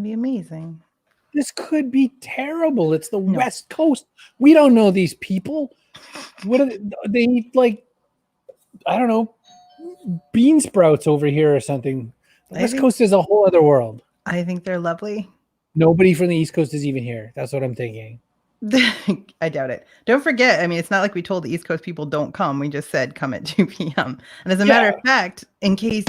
It'd be amazing. This could be terrible. It's the West Coast. We don't know these people. What are they eat, like, I don't know, bean sprouts over here or something. The West Coast is a whole other world. I think they're lovely. Nobody from the East Coast is even here. That's what I'm thinking. I doubt it. Don't forget, I mean, it's not like we told the East Coast people don't come. We just said come at 2 p.m. And as a matter of fact, in case...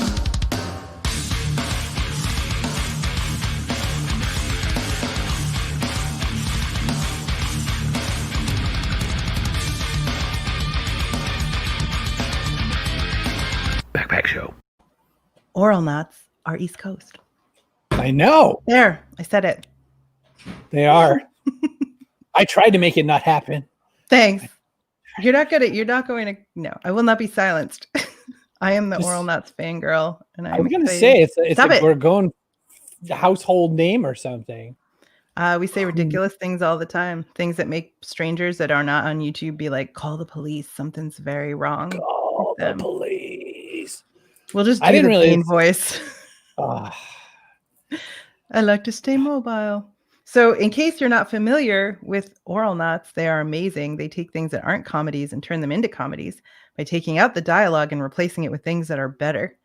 Backpack Show. Auralnauts are East Coast. I know. There, I said it. They are. I tried to make it not happen. Thanks. You're not going to. No, I will not be silenced. I am the Auralnauts fangirl, and I'm going to say we're going household name or something. We say ridiculous things all the time. Things that make strangers that are not on YouTube be like, "Call the police. Something's very wrong." Call the police. We'll just do the main voice. I like to stay mobile. So in case you're not familiar with Auralnauts, they are amazing. They take things that aren't comedies and turn them into comedies by taking out the dialogue and replacing it with things that are better.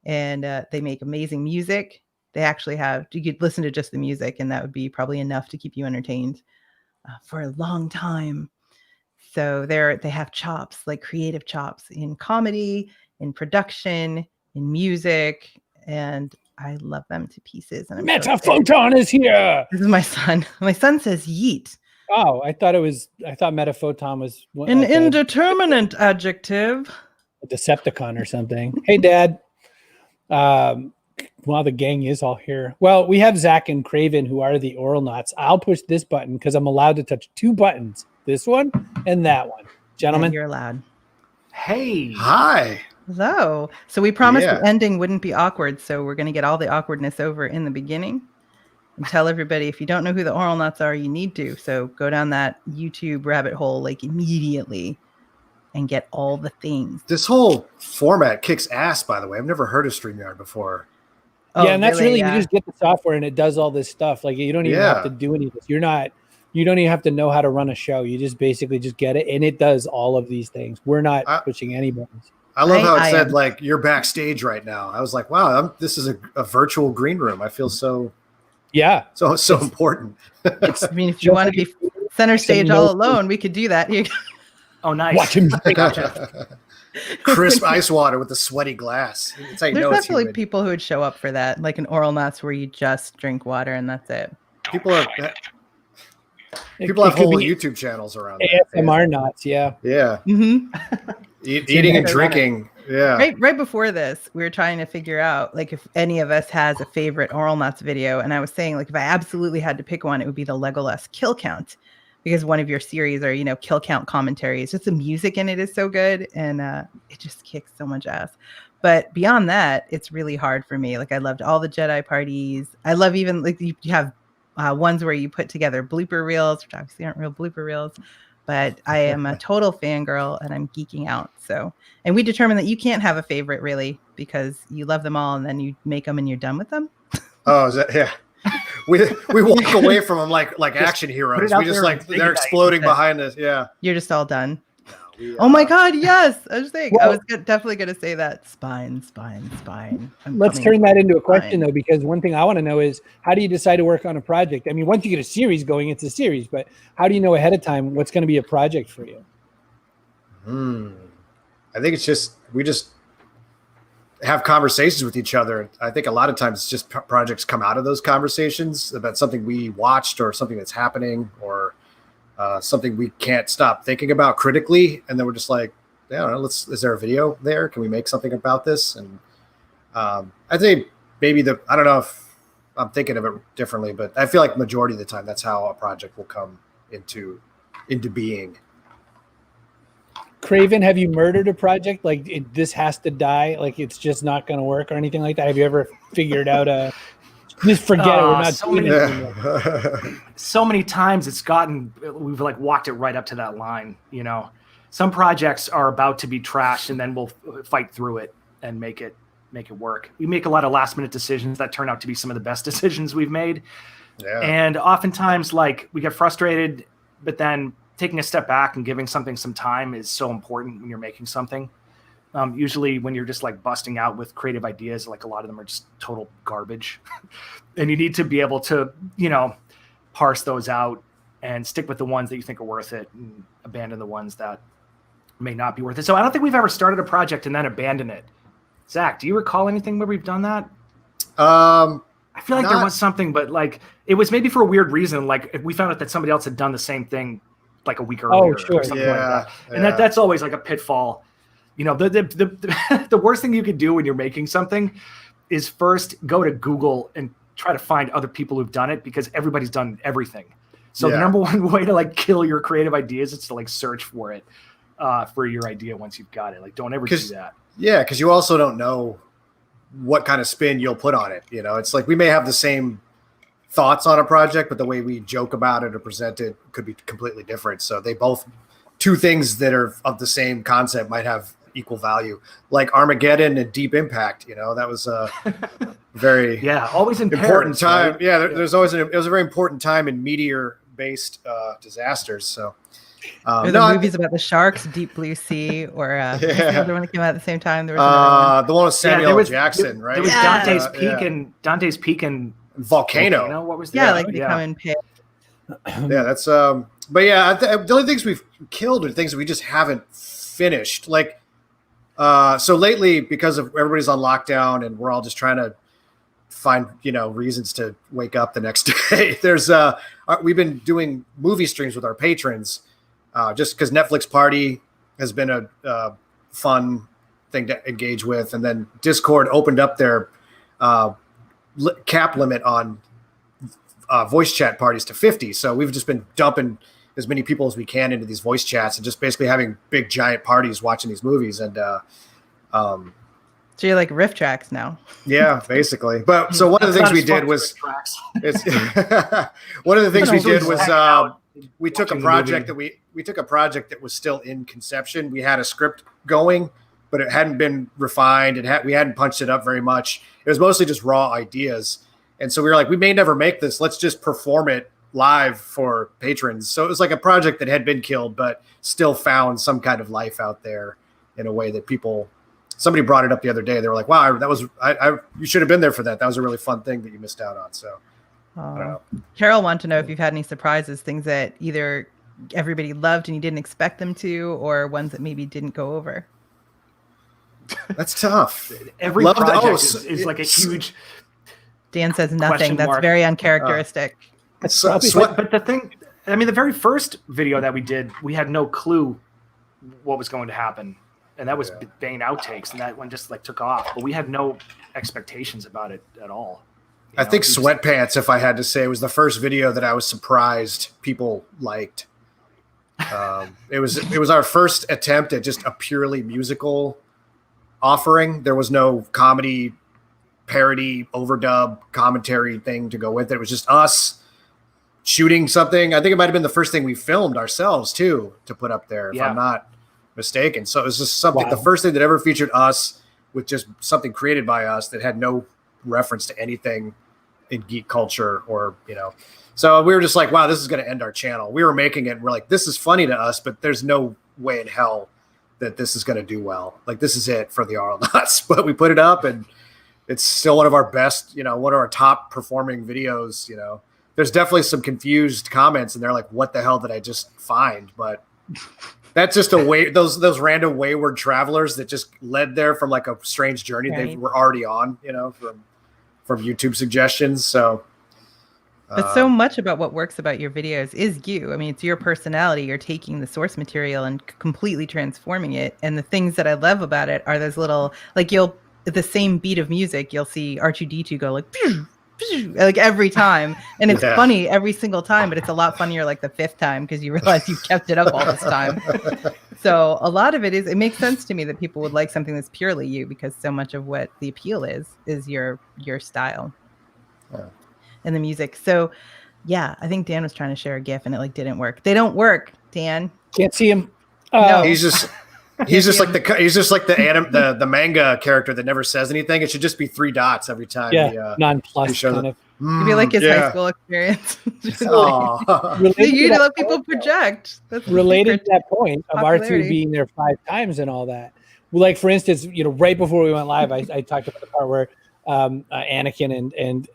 And they make amazing music. They actually you could listen to just the music and that would be probably enough to keep you entertained for a long time. So they have chops, like creative chops in comedy, in production, in music, and I love them to pieces. And Metaphoton is here. This is my son. My son says yeet. Oh, I thought Metaphoton was an indeterminate adjective. A Decepticon or something. Hey, Dad. Well, the gang is all here. Well, we have Zach and Craven, who are the Auralnauts. I'll push this button because I'm allowed to touch 2 buttons. This one and that one. Gentlemen. And you're allowed. Hey. Hi. So we promised the ending wouldn't be awkward, so we're going to get all the awkwardness over in the beginning and tell everybody if you don't know who the Auralnauts are, you need to. So go down that YouTube rabbit hole like immediately and get all the things. This whole format kicks ass, by the way. I've never heard of StreamYard before. Yeah, and that's really you just get the software and it does all this stuff. Like you don't even have to do any of this. You don't even have to know how to run a show. You just basically just get it and it does all of these things. We're not pushing any buttons. I love how it said, like, you're backstage right now. I was like, wow, this is a virtual green room. I feel so important. I mean, if you want to be center stage all alone, we could do that. Oh, nice. Watch him. Crisp ice water with a sweaty glass. It's how you know it's definitely people who would show up for that, like an Auralnauts where you just drink water and that's it. People have whole YouTube channels around ASMR knots, yeah. Mm-hmm. Eating and drinking. Yeah. Right before this, we were trying to figure out like if any of us has a favorite Auralnauts video. And I was saying like if I absolutely had to pick one, it would be the Legolas kill count. Because one of your series are, kill count commentaries. Just the music in it is so good. And it just kicks so much ass. But beyond that, it's really hard for me. Like I loved all the Jedi parties. I love even like you have ones where you put together blooper reels, which obviously aren't real blooper reels. But I am a total fangirl and I'm geeking out. So, and we determined that you can't have a favorite really because you love them all and then you make them and you're done with them. Oh, is that, yeah. We walk away from them like action heroes. We just like they're exploding behind us. Yeah. You're just all done. Oh my God, yes. I was thinking I was definitely going to say that. Spine. Let's turn that into a question though, because one thing I want to know is how do you decide to work on a project? I mean, once you get a series going, it's a series, but how do you know ahead of time what's going to be a project for you? I think it's we just have conversations with each other. I think a lot of times it's just projects come out of those conversations about something we watched or something that's happening or something we can't stop thinking about critically. And then we're just like, I don't know, is there a video there? Can we make something about this? And I think maybe I don't know if I'm thinking of it differently, but I feel like majority of the time, that's how a project will come into being. Craven, have you murdered a project? Like this has to die. Like it's just not going to work or anything like that. Have you ever figured out just forget it. We're not doing it anymore. So many times we've like walked it right up to that line. Some projects are about to be trashed and then we'll fight through it and make it make it work. We make a lot of last minute decisions that turn out to be some of the best decisions we've made. Yeah. And oftentimes, like, we get frustrated, but then taking a step back and giving something some time is so important when you're making something. Usually when you're just like busting out with creative ideas, like a lot of them are just total garbage. And you need to be able to, parse those out and stick with the ones that you think are worth it and abandon the ones that may not be worth it. So I don't think we've ever started a project and then abandoned it. Zach, do you recall anything where we've done that? I feel like there was something, but like it was maybe for a weird reason. Like if we found out that somebody else had done the same thing like a week earlier, or something like that. And that's always like a pitfall. The worst thing you could do when you're making something is first go to Google and try to find other people who've done it, because everybody's done everything. So the number one way to like kill your creative ideas is to like search for it, for your idea once you've got it. Like don't ever do that. Yeah, because you also don't know what kind of spin you'll put on it. It's like we may have the same thoughts on a project, but the way we joke about it or present it could be completely different. So they both, two things that are of the same concept might have equal value, like Armageddon and Deep Impact. That was a very always in important Paris, time. right? There's always it was a very important time in meteor-based disasters. So the movies about the sharks, Deep Blue Sea, or the other one that came out at the same time. There was another one. The one with Samuel L. Jackson, right? There was Dante's Peak and Volcano. What was that? They come in pale. That's but the only things we've killed are things that we just haven't finished. Like so lately, because of everybody's on lockdown and we're all just trying to find reasons to wake up the next day. There's we've been doing movie streams with our patrons, just because Netflix Party has been a fun thing to engage with, and then Discord opened up their cap limit on voice chat parties to 50. So we've just been dumping as many people as we can into these voice chats and just basically having big giant parties watching these movies. And so you're like riff tracks now. Yeah, basically. But so one of the things we did was one of the things we did was we took a project that was still in conception. We had a script going, but it hadn't been refined, and we hadn't punched it up very much. It was mostly just raw ideas. And so we were like, we may never make this. Let's just perform it live for patrons. So it was like a project that had been killed, but still found some kind of life out there in a way that somebody brought it up the other day. They were like, wow, that was, you should have been there for that. That was a really fun thing that you missed out on. So I don't know. Carol wanted to know if you've had any surprises, things that either everybody loved and you didn't expect them to, or ones that maybe didn't go over. That's tough. Every project is like a huge. Dan says nothing. That's very uncharacteristic. But the thing, the very first video that we did, we had no clue what was going to happen. And that was Bane outtakes. And that one just like took off. But we had no expectations about it at all. I think Sweatpants, if I had to say, was the first video that I was surprised people liked. It was our first attempt at just a purely musical offering. There was no comedy, parody, overdub, commentary thing to go with it. It was just us shooting something. I think it might have been the first thing we filmed ourselves too, to put up there, if I'm not mistaken. So it was just something, the first thing that ever featured us with just something created by us that had no reference to anything in geek culture or, so we were just like, wow, this is going to end our channel. We were making it and we're like, this is funny to us, but there's no way in hell that this is going to do well. Like, this is it for the Auralnauts. But we put it up and it's still one of our best, one of our top performing videos. There's definitely some confused comments and they're like, what the hell did I just find? But that's just those random wayward travelers that just led there from like a strange journey they were already on, from YouTube suggestions. So but so much about what works about your videos is you. It's your personality. You're taking the source material and completely transforming it. And the things that I love about it are those little, like the same beat of music, you'll see R2-D2 go like, pew, pew, like every time. And it's funny every single time, but it's a lot funnier like the fifth time because you realize you've kept it up all this time. So a lot of it makes sense to me that people would like something that's purely you, because so much of what the appeal is your style. Yeah. And the music. So I think Dan was trying to share a GIF and it didn't work. They don't work, Dan. Can't see him. No. He's just He's just like the manga character that never says anything. It should just be 3 dots every time. Nonplussed kind of. It'd be like his high school experience. You let people project. That's related to that point of R2 being there 5 times and all that. Well, like for instance, right before we went live, I talked about the part where Anakin and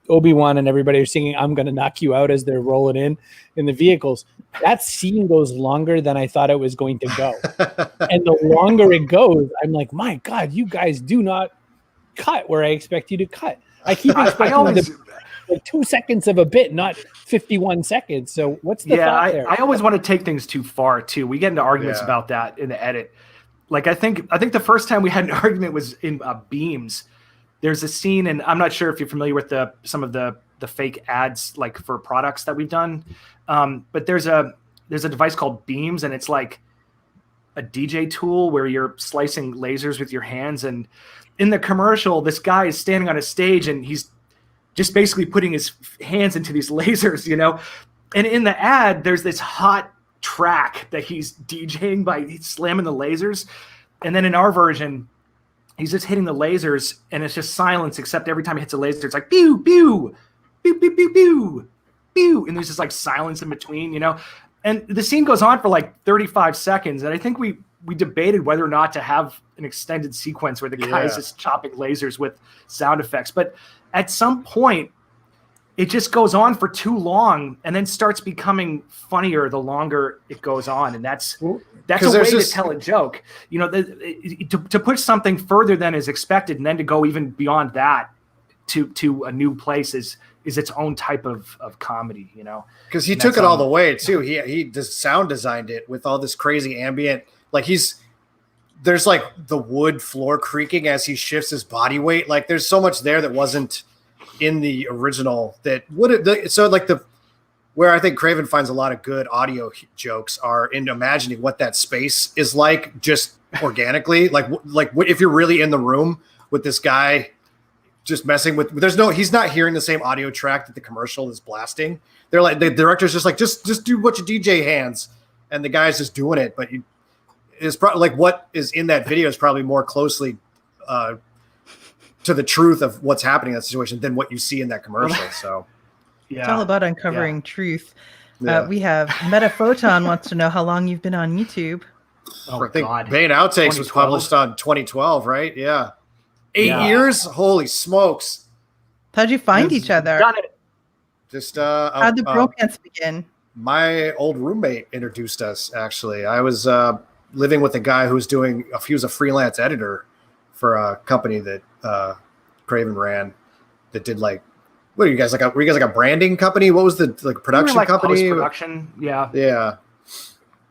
Obi-Wan and everybody are singing "I'm Gonna Knock You Out" as they're rolling in the vehicles. That scene goes longer than I thought it was going to go. And the longer it goes, I'm like, my God, you guys do not cut where I expect you to cut. I keep expecting like 2 seconds of a bit, not 51 seconds. So what's the thought there? I always want to take things too far too. We get into arguments about that in the edit. Like I think the first time we had an argument was in Beams. There's a scene, and I'm not sure if you're familiar with some of the fake ads like for products that we've done. But there's a device called Beams, and it's like a DJ tool where you're slicing lasers with your hands. And in the commercial, this guy is standing on a stage and he's just basically putting his hands into these lasers, And in the ad, there's this hot track that he's DJing by slamming the lasers. And then in our version, he's just hitting the lasers and it's just silence, except every time he hits a laser, it's like pew, pew, pew, pew, pew, pew, pew. And there's just like silence in between, And the scene goes on for like 35 seconds. And I think we debated whether or not to have an extended sequence where the guy is just chopping lasers with sound effects. But at some point, it just goes on for too long and then starts becoming funnier the longer it goes on. And that's a way to tell a joke. To push something further than is expected and then to go even beyond that to a new place is its own type of comedy, Because he took it all the way too. He just sound designed it with all this crazy ambient. Like there's like the wood floor creaking as he shifts his body weight. Like there's so much there that wasn't in the original where I think Craven finds a lot of good audio jokes are in imagining what that space is like just organically. Like if you're really in the room with this guy just messing with, he's not hearing the same audio track that the commercial is blasting. They're like, the director's just like, just do what your DJ hands. And the guy's just doing it. But it's probably like what is in that video is probably more closely to the truth of what's happening in that situation than what you see in that commercial. So it's all about uncovering truth. We have Metaphoton wants to know how long you've been on YouTube. I think Bane Outtakes was published on 2012, right? Yeah. 8 years? Holy smokes. How'd you find each other? Got it. Just how'd the bromance begin? My old roommate introduced us, actually. I was living with a guy who was he was a freelance editor for a company that Craven ran that did like, what are you guys like? Were you guys like a branding company? What was the production company? Post-production, yeah. Yeah.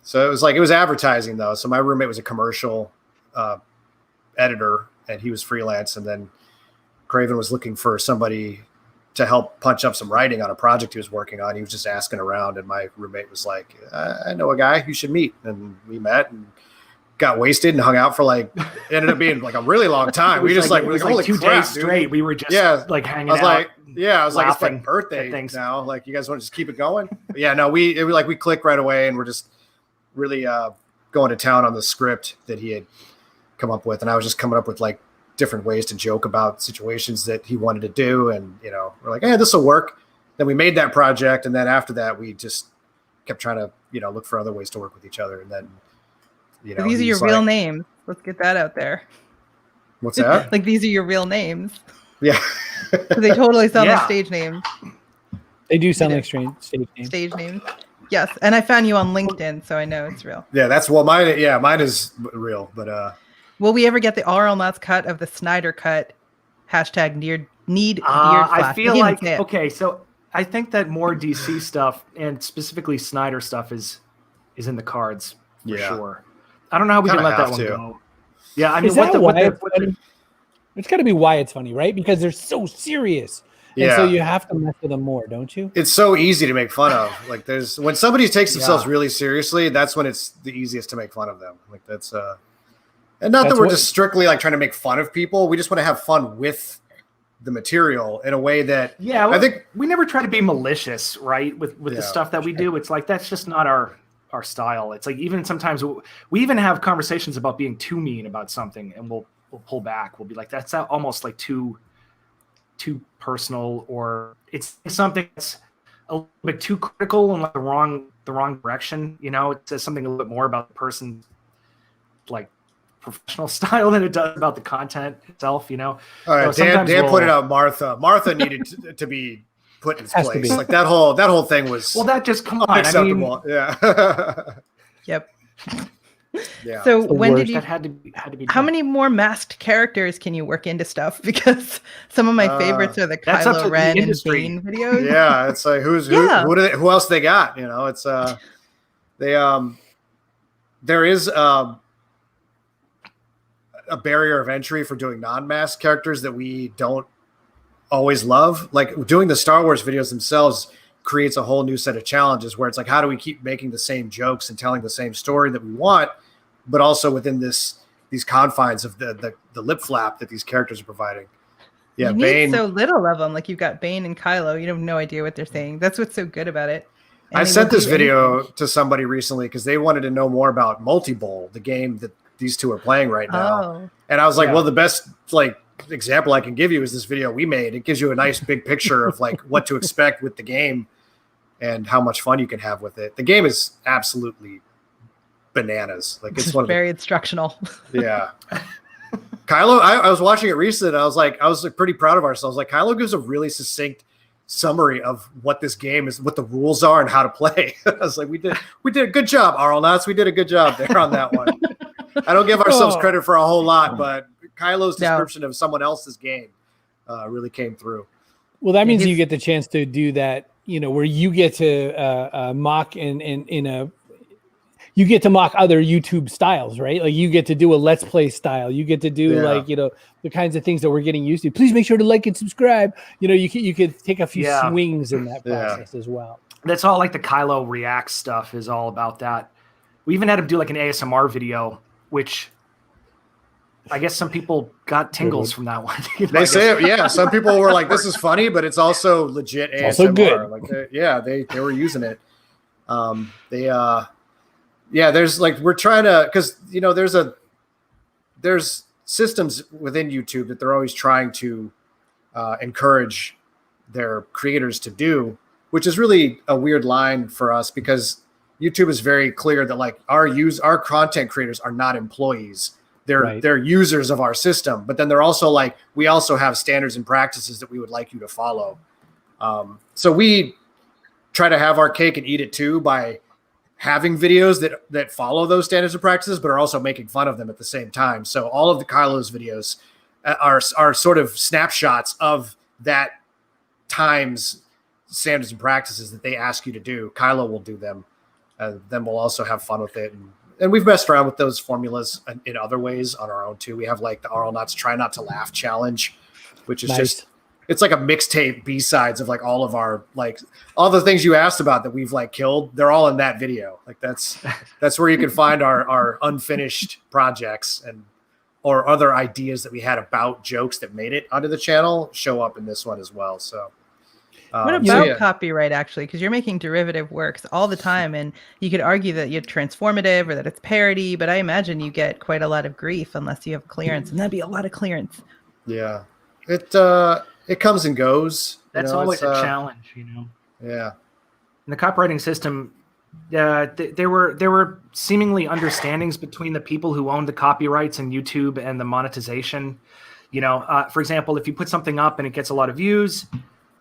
So it was advertising though. So my roommate was a commercial editor and he was freelance. And then Craven was looking for somebody to help punch up some writing on a project he was working on. He was just asking around and my roommate was like, I know a guy you should meet. And we met and got wasted and hung out for it ended up being like a really long time. We just we're like 2 days straight. Dude. We were just like hanging out. I was like, it's like birthday now. Like you guys want to just keep it going? But yeah, no, we clicked right away and we're just really going to town on the script that he had come up with. And I was just coming up with like different ways to joke about situations that he wanted to do. And, we're like, this will work. Then we made that project. And then after that, we just kept trying to, look for other ways to work with each other. And then, these are your real names. Let's get that out there. What's that? Like these are your real names. Yeah. They totally sound like stage names. They do sound like stage names. Stage names. Yes. And I found you on LinkedIn, so I know it's real. Yeah, mine is real. But will we ever get the Auralnauts cut of the Snyder cut? #need beard flash. I feel like okay, so I think that more DC stuff and specifically Snyder stuff is in the cards for sure. I don't know how we can let that one go. Yeah, I mean, it's got to be why it's funny, right? Because they're so serious. Yeah. And so you have to mess with them more, don't you? It's so easy to make fun of. Like when somebody takes themselves really seriously, that's when it's the easiest to make fun of them. Like that's and not that we're just strictly like trying to make fun of people. We just want to have fun with the material in a way that I think we never try to be malicious, right? With the stuff that we do. It's like that's just not our our style. It's like even sometimes we even have conversations about being too mean about something, and we'll pull back. We'll be like, that's almost like too personal, or it's something that's a little bit too critical and like the wrong direction. You know, it says something a little bit more about the person's like professional style than it does about the content itself. You know. All right, so Dan pointed out Martha. Martha needed to be put in its place. Like that whole thing was that just come on. Unacceptable. Yeah. Yep. Yeah. So when did you? That had to be. How many more masked characters can you work into stuff? Because some of my favorites are the Kylo Ren and Bane videos. Yeah, it's like who else they got? You know, it's there is a barrier of entry for doing non-masked characters that we don't always love. Like doing the Star Wars videos themselves creates a whole new set of challenges where it's like, how do we keep making the same jokes and telling the same story that we want, but also within these confines of the lip flap that these characters are providing. Yeah, you Bane. need so little of them. Like you've got Bane and Kylo. You have no idea what they're saying. That's what's so good about it. And I sent this video to somebody recently because they wanted to know more about Multi-Bowl, the game that these two are playing right now. Oh. And I was like, well, the best example I can give you is this video we made. It gives you a nice big picture of like what to expect with the game and how much fun you can have with it. The game is absolutely bananas. Like it's one of very instructional. Yeah. Kylo, I was watching it recently and I was pretty proud of ourselves. Like Kylo gives a really succinct summary of what this game is, what the rules are and how to play. I was like, we did a good job, Auralnauts. We did a good job there on that one. I don't give ourselves credit for a whole lot, but Kylo's description of someone else's game really came through. Well, that means you get the chance to do that, you know, where you get to mock you get to mock other YouTube styles, right? Like you get to do a Let's Play style. You get to do like, you know, the kinds of things that we're getting used to. Please make sure to like and subscribe. You know, you could take a few swings in that process as well. That's all like the Kylo Reacts stuff is all about that. We even had him do like an ASMR video, which I guess some people got tingles from that one. They say it, yeah. Some people were like, "This is funny," but it's also legit ASMR. Also good. Like, they were using it. There's like we're trying to because you know there's systems within YouTube that they're always trying to encourage their creators to do, which is really a weird line for us because YouTube is very clear that like our content creators are not employees. They're users of our system, but then they're also like, we also have standards and practices that we would like you to follow. So we try to have our cake and eat it too by having videos that follow those standards and practices, but are also making fun of them at the same time. So all of the Kylo's videos are sort of snapshots of that time's standards and practices that they ask you to do. Kylo will do them. Then we'll also have fun with it. And we've messed around with those formulas in other ways on our own too. We have like the Auralnauts Try Not to Laugh challenge, which is just, it's like a mixtape B-sides of like all of our, like all the things you asked about that we've like killed. They're all in that video. Like that's where you can find our unfinished projects or other ideas that we had about jokes that made it onto the channel show up in this one as well. So. What about copyright, actually? Because you're making derivative works all the time, and you could argue that you're transformative or that it's parody, but I imagine you get quite a lot of grief unless you have clearance, and that'd be a lot of clearance. Yeah, it comes and goes. That's always a challenge, you know. Yeah. In the copywriting system, there were seemingly understandings between the people who owned the copyrights and YouTube and the monetization. You know, for example, if you put something up and it gets a lot of views,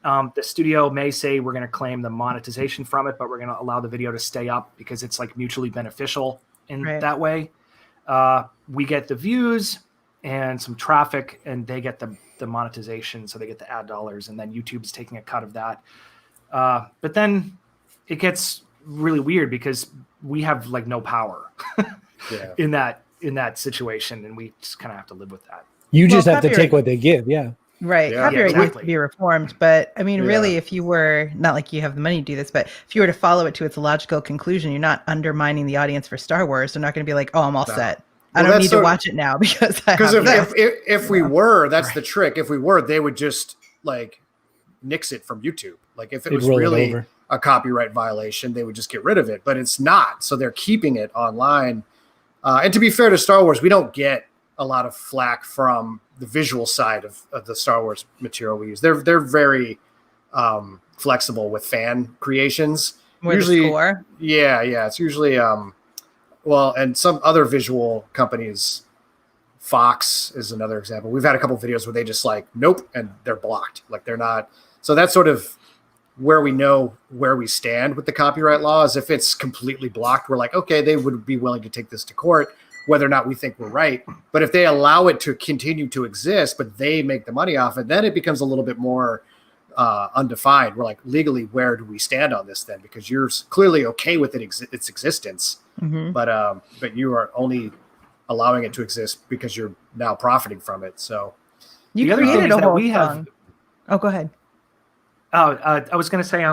the studio may say we're going to claim the monetization from it, but we're going to allow the video to stay up because it's like mutually beneficial in that way. We get the views and some traffic, and they get the monetization, so they get the ad dollars, and then YouTube's taking a cut of that. But then it gets really weird because we have like no power in that situation, and we just kind of have to live with that. You just have to take what they give, Right. Yeah, Copyright needs to be reformed. But I mean, really, if you were not like you have the money to do this, but if you were to follow it to its logical conclusion, you're not undermining the audience for Star Wars. They're not going to be like, oh, I'm all set. I don't need to watch it now because if we were, that's the trick. If we were, they would just like nix it from YouTube. Like if it was really a copyright violation, they would just get rid of it, but it's not. So they're keeping it online. And to be fair to Star Wars, we don't get a lot of flack from the visual side of the Star Wars material we use. They're very flexible with fan creations. Usually, yeah, it's usually and some other visual companies. Fox is another example. We've had a couple of videos where they just like, nope, and they're blocked. Like they're not. So that's sort of where we know where we stand with the copyright laws. If it's completely blocked, we're like, okay, they would be willing to take this to court, whether or not we think we're right. But if they allow it to continue to exist, but they make the money off it, then it becomes a little bit more undefined. We're like, legally, where do we stand on this then? Because you're clearly okay with its existence, but you are only allowing it to exist because you're now profiting from it. So you created a whole song. Oh, go ahead. I was going to say,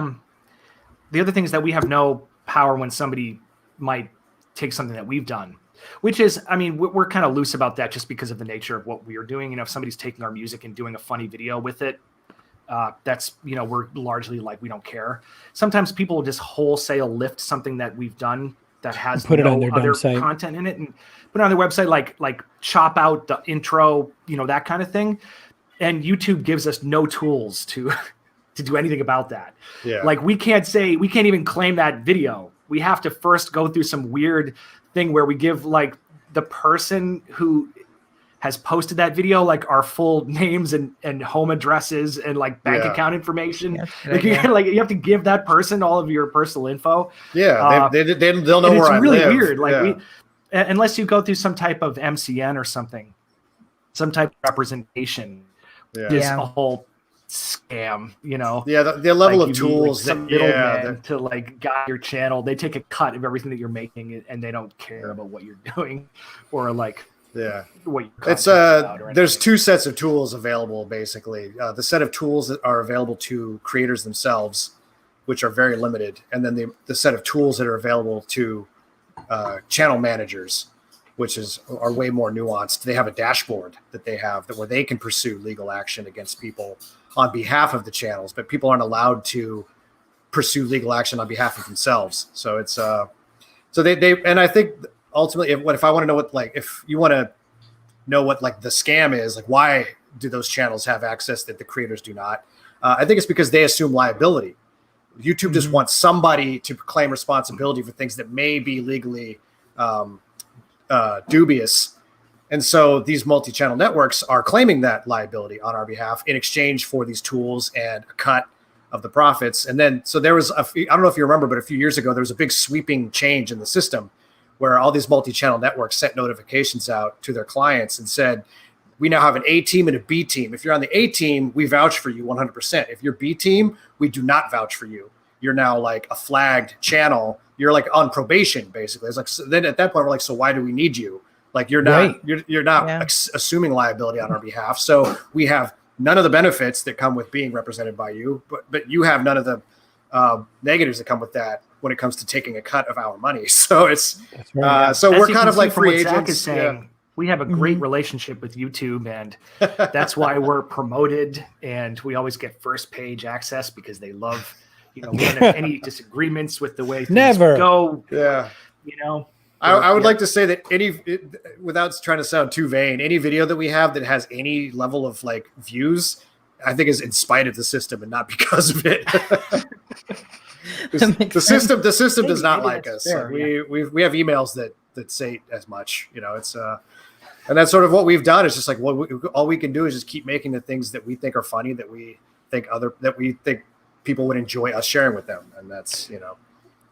the other thing is that we have no power when somebody might take something that we've done, which is, I mean, we're kind of loose about that just because of the nature of what we are doing. You know, if somebody's taking our music and doing a funny video with it, that's, you know, we're largely like, we don't care. Sometimes people will just wholesale lift something that we've done that has put it on their other website, content in it, and put it on their website, like chop out the intro, you know, that kind of thing. And YouTube gives us no tools to do anything about that. Yeah. Like we can't even claim that video. We have to first go through some weird thing where we give like the person who has posted that video, like our full names and home addresses and like bank account information. Like you have to give that person all of your personal info. Yeah. They'll know where I live. It's really weird. Like unless you go through some type of MCN or something, some type of representation, is a whole scam, you know. Yeah, the level of tools like some middleman to like guide your channel. They take a cut of everything that you're making and they don't care about what you're doing or like what it's there's two sets of tools available basically. The set of tools that are available to creators themselves, which are very limited, and then the set of tools that are available to channel managers, which are way more nuanced. They have a dashboard that they have where they can pursue legal action against people on behalf of the channels, but people aren't allowed to pursue legal action on behalf of themselves. So it's so they and I think ultimately, if I want to know what, like, if you want to know what like the scam is, like why do those channels have access that the creators do not? I think it's because they assume liability. YouTube just wants somebody to claim responsibility for things that may be legally dubious. And so these multi-channel networks are claiming that liability on our behalf in exchange for these tools and a cut of the profits. And then, so there was I don't know if you remember, but a few years ago, there was a big sweeping change in the system where all these multi-channel networks sent notifications out to their clients and said, we now have an A team and a B team. If you're on the A team, we vouch for you 100%. If you're B team, we do not vouch for you. You're now like a flagged channel. You're like on probation, basically. It's like, so then at that point, we're like, so why do we need you? Like you're not, you're not assuming liability on our behalf. So we have none of the benefits that come with being represented by you, but you have none of the negatives that come with that when it comes to taking a cut of our money. So it's so we're kind of like free agents. Zach is saying, we have a great relationship with YouTube, and that's why we're promoted, and we always get first page access because they love, you know, we don't have any disagreements with the way things go. Yeah, you know. I would like to say that without trying to sound too vain, any video that we have that has any level of like views, I think is in spite of the system and not because of it. The system does not like us. Fair, we have emails that say as much. You know, it's and that's sort of what we've done. It's just like all we can do is just keep making the things that we think are funny, that we think people would enjoy us sharing with them, and that's, you know.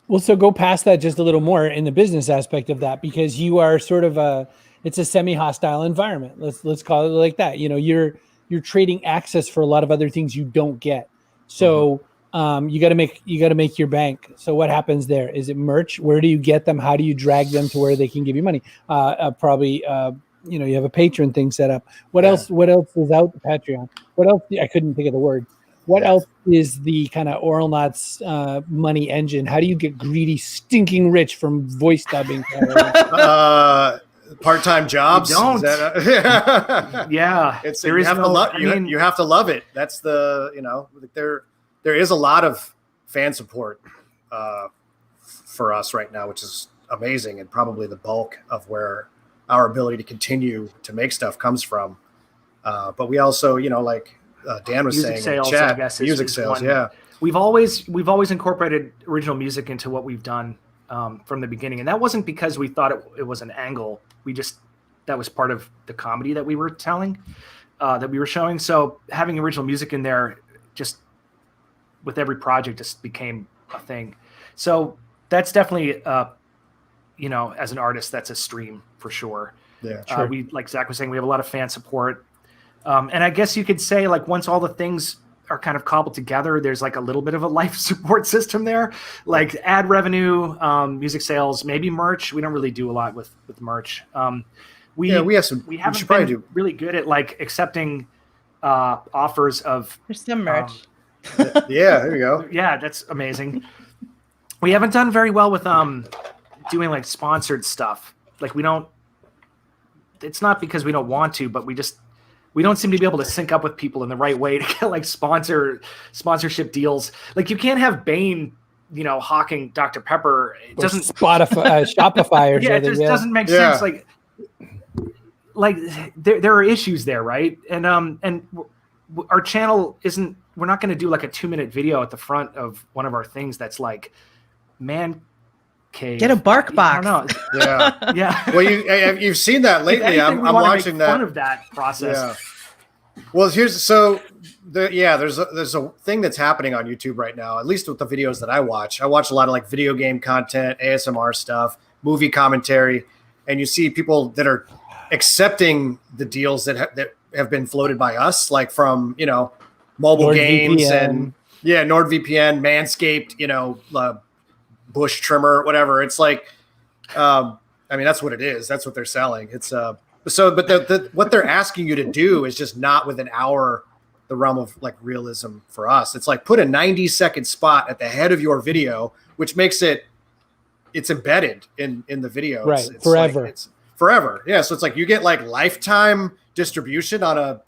Well, so go past that just a little more in the business aspect of that, because you are sort of it's a semi-hostile environment. Let's call it like that. You know, you're trading access for a lot of other things you don't get. So you got to make your bank. So what happens there? Is it merch? Where do you get them? How do you drag them to where they can give you money? Probably you know, you have a Patreon thing set up. What else? What else is out the Patreon? What else? I couldn't think of the word. What else is the kind of Auralnauts money engine? How do you get greedy, stinking rich from voice dubbing? Part-time jobs. You don't. Yeah. You have to love it. That's the, you know, there is a lot of fan support for us right now, which is amazing, and probably the bulk of where our ability to continue to make stuff comes from. But we also, like Dan was music saying, sales, in the chat, I guess, music is sales, one. yeah. We've always incorporated original music into what we've done from the beginning, and that wasn't because we thought it was an angle. That was part of the comedy that we were telling, that we were showing. So having original music in there, just with every project, just became a thing. So that's definitely, as an artist, that's a stream for sure. Yeah, sure. We, like Zach was saying, we have a lot of fan support. And I guess you could say, like, once all the things are kind of cobbled together, there's like a little bit of a life support system there, like ad revenue, music sales, maybe merch. We don't really do a lot with merch. We haven't been really good at like accepting offers of. There's some merch. Yeah, there you go. Yeah, that's amazing. We haven't done very well with doing like sponsored stuff. Like we don't. It's not because we don't want to, but we don't seem to be able to sync up with people in the right way to get like sponsorship deals. Like you can't have Bane, hawking Dr. Pepper. It doesn't Spotify, Shopify, or yeah, it just doesn't make sense. Like there are issues there, right? And our channel isn't. We're not going to do like a 2-minute video at the front of one of our things that's like man cave. Get a bark box. I don't know. Yeah, yeah. Well, you've seen that lately. I'm watching that. Fun of that process. Yeah. Well, there's a thing that's happening on YouTube right now. At least with the videos that I watch a lot of like video game content, ASMR stuff, movie commentary, and you see people that are accepting the deals that have been floated by us, like from mobile games and NordVPN, Manscaped, bush trimmer, whatever. It's like, that's what it is. That's what they're selling. It's but what they're asking you to do is just not within the realm of like realism for us. It's like put a 90-second spot at the head of your video, which makes it's embedded in the video. Right. It's forever. Like, it's forever. Yeah. So it's like you get like lifetime distribution on a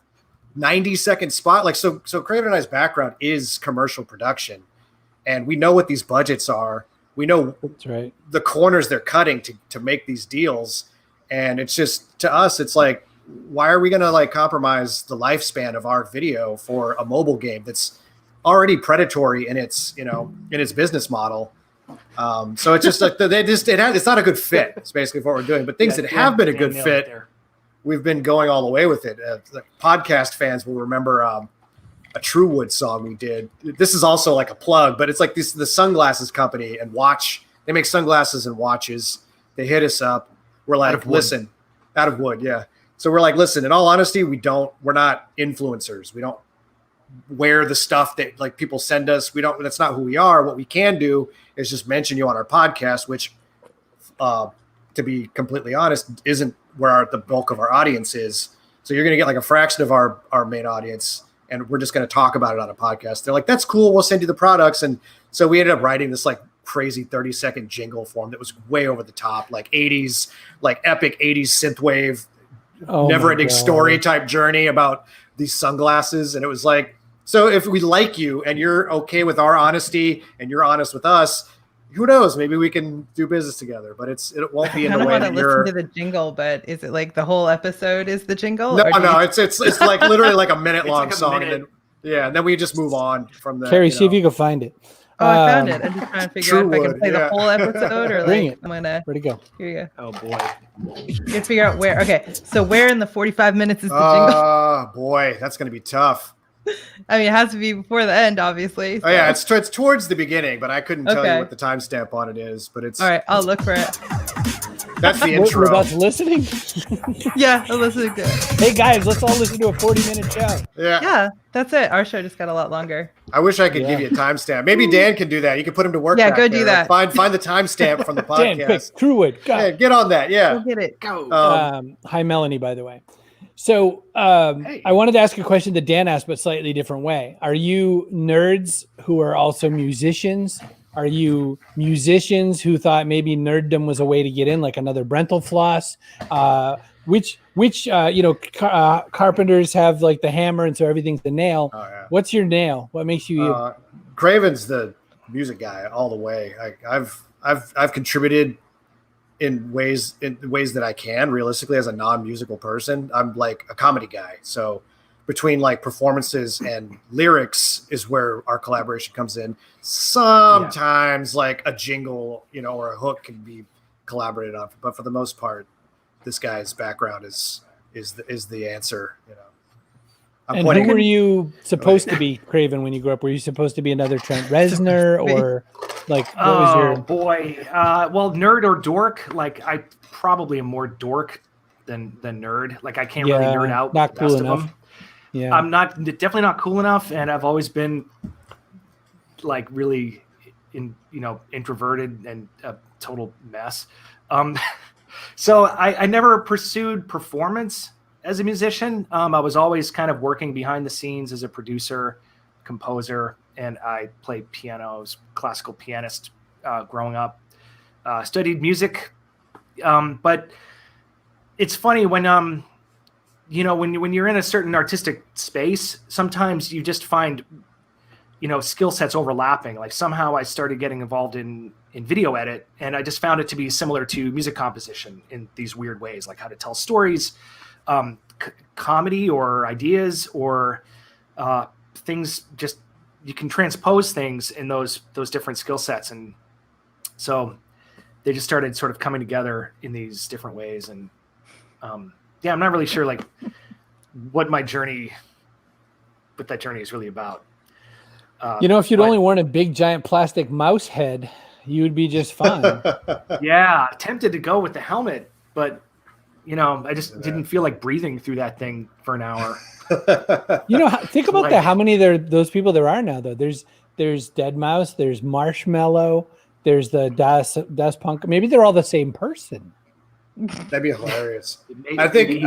90-second spot. Like, so Craven and I's background is commercial production, and we know what these budgets are. We know That's right. the corners they're cutting to make these deals. And it's just, to us, it's like, why are we going to like compromise the lifespan of our video for a mobile game that's already predatory in its, in its business model? So it's just like it's not a good fit. It's basically what we're doing, but things that have been a good fit, we've been going all the way with it. The podcast fans will remember a Truewood song we did. This is also like a plug, but it's like the sunglasses company and watch. They make sunglasses and watches. They hit us up. We're like, listen, out of wood. Yeah. So we're like, listen, in all honesty, we're not influencers. We don't wear the stuff that like people send us. That's not who we are. What we can do is just mention you on our podcast, which, to be completely honest, isn't where the bulk of our audience is. So you're going to get like a fraction of our main audience, and we're just going to talk about it on a podcast. They're like, that's cool. We'll send you the products. And so we ended up writing this like crazy 30-second jingle for them that was way over the top, like 80s, like epic 80s synthwave, never-ending story type journey about these sunglasses. And it was like, so if we like you and you're okay with our honesty and you're honest with us, who knows? Maybe we can do business together, but it won't be in the way that you're. I don't want to listen to the jingle, but is it like the whole episode is the jingle? No, it's like literally like a minute-long song. And then we just move on from the. Carrie, see if you can find it. Oh, I found it. I'm just trying to figure out if I can play the whole episode or Bring like it. I'm gonna. Where'd it go? Here you go. Oh boy. You have to figure out where. Okay, so where in the 45 minutes is the jingle? Oh boy, that's gonna be tough. I mean, it has to be before the end, obviously. So. Oh yeah, it's towards the beginning, but I couldn't tell you what the timestamp on it is. But it's all right. I'll look for it. That's the intro. We're about to listening. Yeah, I'll listen to it. Hey guys, let's all listen to a 40-minute show. Yeah, that's it. Our show just got a lot longer. I wish I could give you a timestamp. Maybe Dan can do that. You can put him to work. Yeah, back go there. do that. Find the timestamp from the podcast. Dan, quick, Truewood, go. Yeah, get on that. Yeah, go get it. Go. Hi, Melanie, by the way. So I wanted to ask a question that Dan asked, but slightly different way. Are you nerds who are also musicians? Are you musicians who thought maybe nerddom was a way to get in, like another Brental floss? Which carpenters have like the hammer, and so everything's the nail. Oh, yeah. What's your nail? What makes you? Craven's the music guy all the way. I've contributed in ways that I can realistically as a non-musical person. I'm like a comedy guy. So between like performances and lyrics is where our collaboration comes in. Sometimes like a jingle, or a hook can be collaborated on, but for the most part, this guy's background is the answer. And who were you supposed to be, Craven, when you grew up? Were you supposed to be another Trent Reznor, or like what was your? Boy, well, nerd or dork? Like I probably am more dork than nerd. Like I can't really nerd out. Not the cool best enough. Of them. Yeah, I'm definitely not cool enough, and I've always been like really introverted and a total mess. So I never pursued performance as a musician. I was always kind of working behind the scenes as a producer, composer, and I played piano. I was a classical pianist growing up. Studied music, but it's funny when when you're in a certain artistic space, sometimes you just find skill sets overlapping. Like somehow I started getting involved in video edit, and I just found it to be similar to music composition in these weird ways, like how to tell stories, comedy or ideas or things. Just you can transpose things in those different skill sets, and so they just started sort of coming together in these different ways. And I'm not really sure like what that journey is really about. if you'd only worn a big giant plastic mouse head, you would be just fine. Yeah, tempted to go with the helmet, but I just didn't feel like breathing through that thing for an hour. Think about that. How many those people there are now, though? There's Deadmau5, there's Marshmallow, there's the Das Punk. Maybe they're all the same person. That'd be hilarious. I think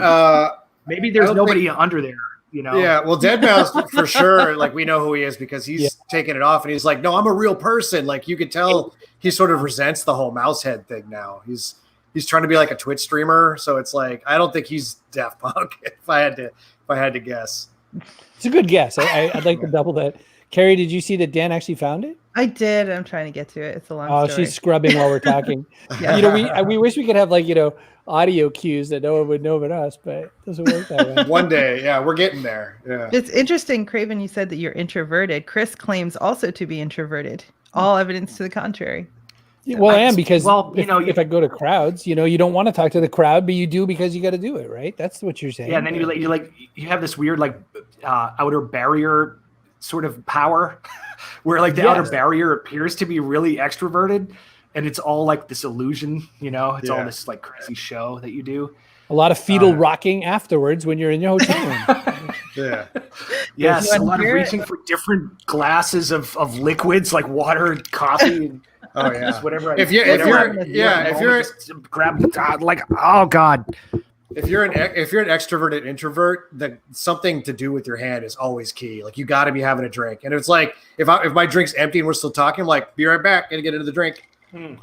maybe there's nobody under there. Yeah, well, Deadmau5 for sure. Like we know who he is because he's taking it off, and he's like, "No, I'm a real person." Like you could tell, he sort of resents the whole mouse head thing now. He's trying to be like a Twitch streamer, so it's like I don't think he's Daft Punk. If I had to guess, it's a good guess. I'd like to double that. Carrie, did you see that Dan actually found it? I did. I'm trying to get to it. It's a long story. Oh, she's scrubbing while we're talking. Yeah. We wish we could have audio cues that no one would know but us, but it doesn't work that way. One day, we're getting there. Yeah. It's interesting, Craven, you said that you're introverted. Chris claims also to be introverted. All evidence to the contrary. Well, I am because if I go to crowds, you don't want to talk to the crowd, but you do because you got to do it, right? That's what you're saying. Yeah, and then you have this weird outer barrier sort of power where the outer barrier appears to be really extroverted, and it's all like this illusion, it's all this like crazy show that you do. A lot of fetal rocking afterwards when you're in your hotel room. Yeah. Yes, a lot of reaching for different glasses of liquids like water, coffee, and just whatever. If you're an extroverted introvert, something to do with your hand is always key. Like you got to be having a drink, and it's like if my drink's empty and we're still talking, I'm like, be right back, gonna get into the drink.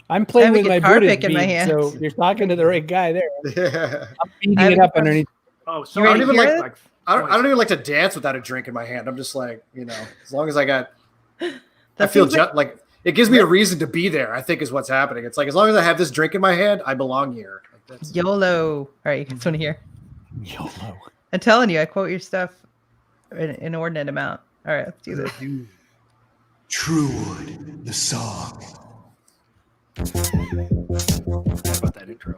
I'm playing with my Buddhist in my bead, hand. so you're talking to the right guy there. Yeah. I'm beating it up underneath. Oh, so I don't even like to dance without a drink in my hand. I'm just like, as long as I got, I feel like it gives me a reason to be there. I think is what's happening. It's like as long as I have this drink in my hand, I belong here. YOLO. All right, you guys want to hear? YOLO. I'm telling you, I quote your stuff in an inordinate amount. All right, let's do this. Truewood, the song. How about that intro?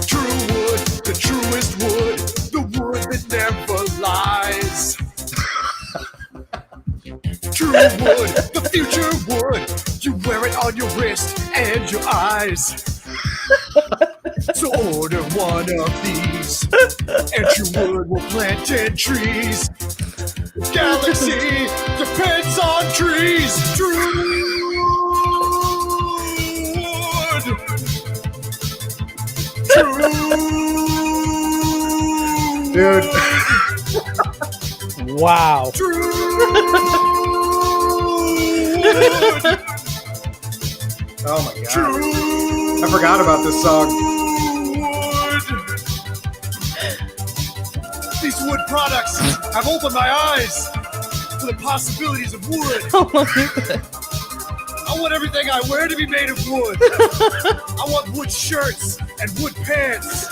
Truewood, the truest wood, the wood that never lies. True wood, the future wood. You wear it on your wrist and your eyes. So order one of these, and True Wood will plant 10 trees. Galaxy depends on trees. True Wood. True. Dude. Wow. True. Oh my god. I forgot about this song. These wood products have opened my eyes. for the possibilities of wood. How long is it? I want everything I wear to be made of wood. I want wood shirts and wood pants.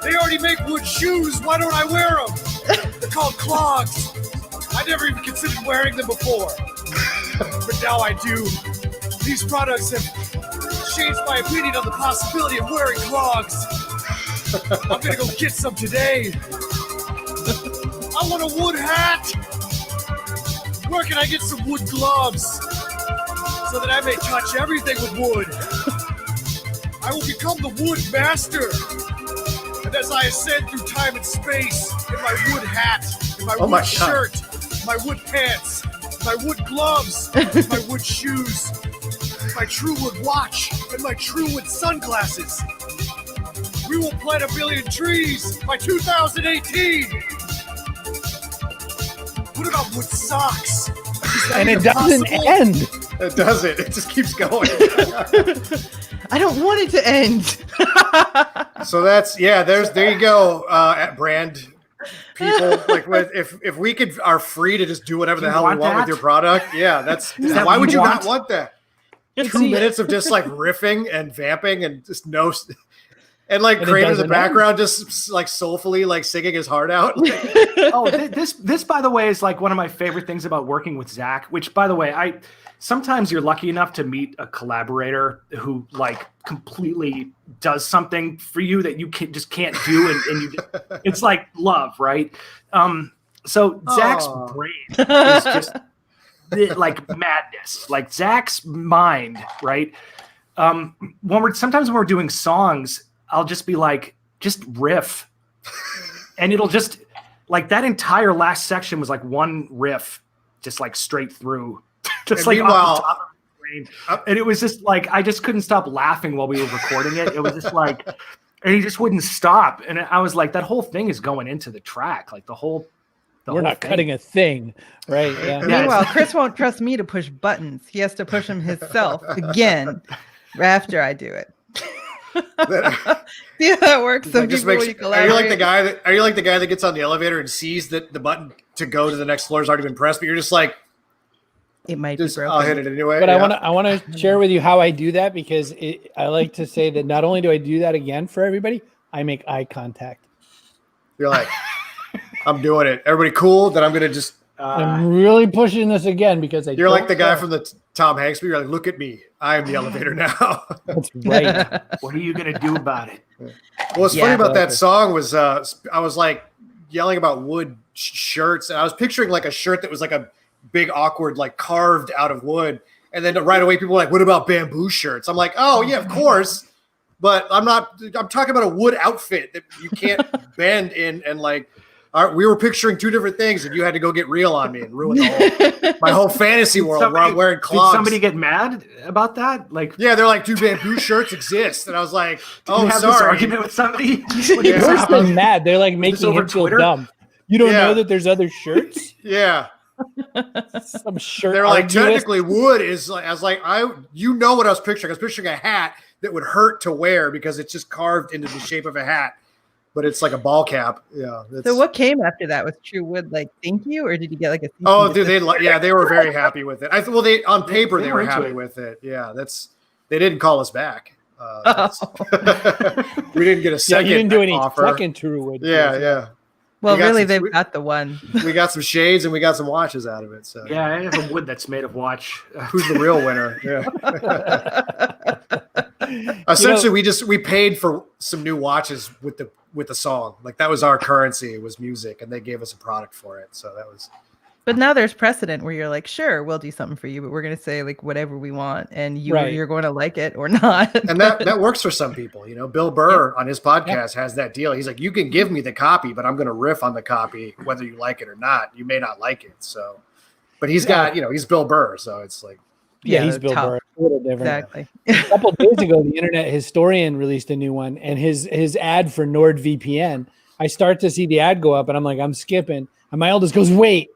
They already make wood shoes. Why don't I wear them? They're called clogs. I never even considered wearing them before. But now I do. These products have changed my opinion on the possibility of wearing clogs. I'm gonna go get some today. I want a wood hat. Where can I get some wood gloves so that I may touch everything with wood? I will become the wood master. And as I ascend through time and space in my wood hat, in my wood shirt, my wood pants, my wood gloves, my wood shoes, my true wood watch, and my true wood sunglasses, we will plant 1 billion trees by 2018. What about wood socks? And it doesn't end. It doesn't. It just keeps going. I don't want it to end. So that's there you go. At brand people, like if we are free to just do whatever the hell we want with your product, that's why would you not want that? 2 minutes of just like riffing and vamping and just and like Craven in the background just like soulfully like singing his heart out. This by the way is like one of my favorite things about working with Zach, which by the way, sometimes you're lucky enough to meet a collaborator who like completely does something for you that you just can't do. And it's like love, right? So Zach's brain is just like madness, like Zach's mind, right? Sometimes when we're doing songs, I'll just be like, just riff. And it'll just like that entire last section was like one riff, just like straight through. Just like off the top of the brain. And it was just like I just couldn't stop laughing while we were recording it. It was just like, and he just wouldn't stop. And I was like, that whole thing is going into the track, like the whole. We're not cutting a thing, right? Yeah. Meanwhile, Chris won't trust me to push buttons. He has to push them himself again after I do it. See how that works? Some people are you like the guy that gets on the elevator and sees that the button to go to the next floor has already been pressed, but you're just like, it might be broken. I'll hit it anyway. But I want to share with you how I do that, because I like to say that not only do I do that again for everybody, I make eye contact. You're like, I'm doing it. Everybody cool? Then I'm going to just... I'm really pushing this again because you're like the guy from the Tom Hanks movie. You're like, look at me. I am the elevator now. That's right. What are you going to do about it? Well, what's funny about that song was I was like yelling about wood shirts. And I was picturing like a shirt that was like a big, awkward, like carved out of wood. And then right away, people were like, what about bamboo shirts? I'm like, oh, yeah, of course. But I'm talking about a wood outfit that you can't bend in and like... we were picturing two different things, and you had to go get real on me and ruin my whole fantasy world where I'm wearing clogs. Did somebody get mad about that? Like, yeah, they're like, "Do bamboo shirts exist?" And I was like, "Oh, have sorry." This argument with somebody. Worse than mad, they're like making him feel dumb. You don't know that there's other shirts. Yeah, some shirt. They're like, technically, wood is like. I was like, you know what I was picturing? I was picturing a hat that would hurt to wear because it's just carved into the shape of a hat. But it's like a ball cap. Yeah. So what came after that? Was True Wood like, thank you? Or did you get like a... Oh, dude, they were very happy with it. They on paper, they were happy with it. Yeah, they didn't call us back. We didn't get a second you didn't do any offer. Second True Wood. Yeah. Well, really, they've got the one. We got some shades and we got some watches out of it. So yeah, I have a wood that's made of watch. Who's the real winner? Yeah. Essentially, we paid for some new watches with the song. Like that was our currency. It was music, and they gave us a product for it. So that was. But now there's precedent where you're like, sure, we'll do something for you, but we're going to say like whatever we want, and you're going to like it or not. And that works for some people. You know, Bill Burr on his podcast has that deal. He's like, you can give me the copy, but I'm going to riff on the copy whether you like it or not. You may not like it. So, but he's got, he's Bill Burr, so it's like. Yeah, he's Bill Burr. A little different. Exactly. A couple of days ago, the Internet Historian released a new one, and his ad for NordVPN. I start to see the ad go up, and I'm like, I'm skipping, and my eldest goes, "Wait,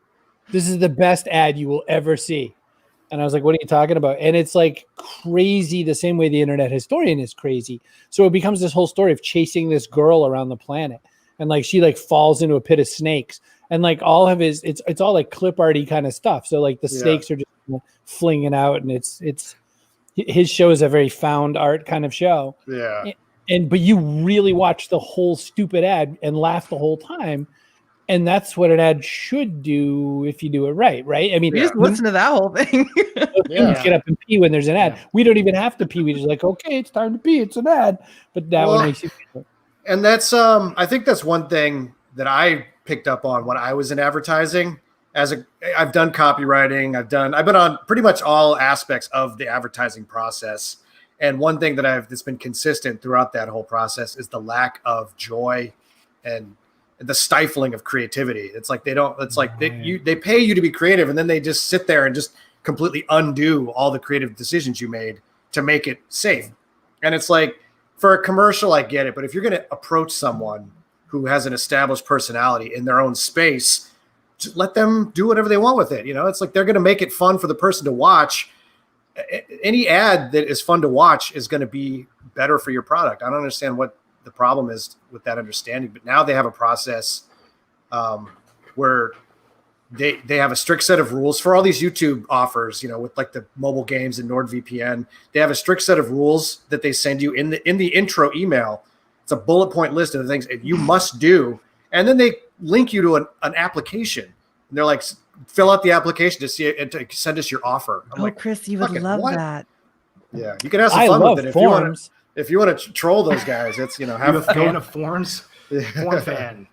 this is the best ad you will ever see." And I was like, "What are you talking about?" And it's like crazy, the same way the Internet Historian is crazy. So it becomes this whole story of chasing this girl around the planet, and like she like falls into a pit of snakes, and like all of his, it's all like clip arty kind of stuff. So like the Yeah. stakes are just flinging out, and it's his show is a very found art kind of show. Yeah. But you really watch the whole stupid ad and laugh the whole time. And that's what an ad should do if you do it right, right? I mean, You just listen to that whole thing. humans get up and pee when there's an ad. We don't even have to pee. We just like, okay, it's time to pee. It's an ad. But that one makes you feel. And that's I think that's one thing that I picked up on when I was in advertising. I've done copywriting, I've been on pretty much all aspects of the advertising process. And one thing that's been consistent throughout that whole process is the lack of joy and the stifling of creativity. It's like they pay you to be creative, and then they just sit there and just completely undo all the creative decisions you made to make it safe. And it's like, for a commercial, I get it, but if you're going to approach someone who has an established personality in their own space, just let them do whatever they want with it. It's like they're going to make it fun for the person to watch. Any ad that is fun to watch is going to be better for your product. I don't understand what the problem is with that understanding, but now they have a process where they have a strict set of rules for all these YouTube offers, with like the mobile games and NordVPN. They have a strict set of rules that they send you in the intro email. It's a bullet point list of the things that you must do, and then they link you to an application. And they're like, fill out the application to see it and to send us your offer. I'm like, Chris, you would love that. Yeah, you can have some fun with it forms. if you want to troll those guys. It's have a fan of forms. Form fan.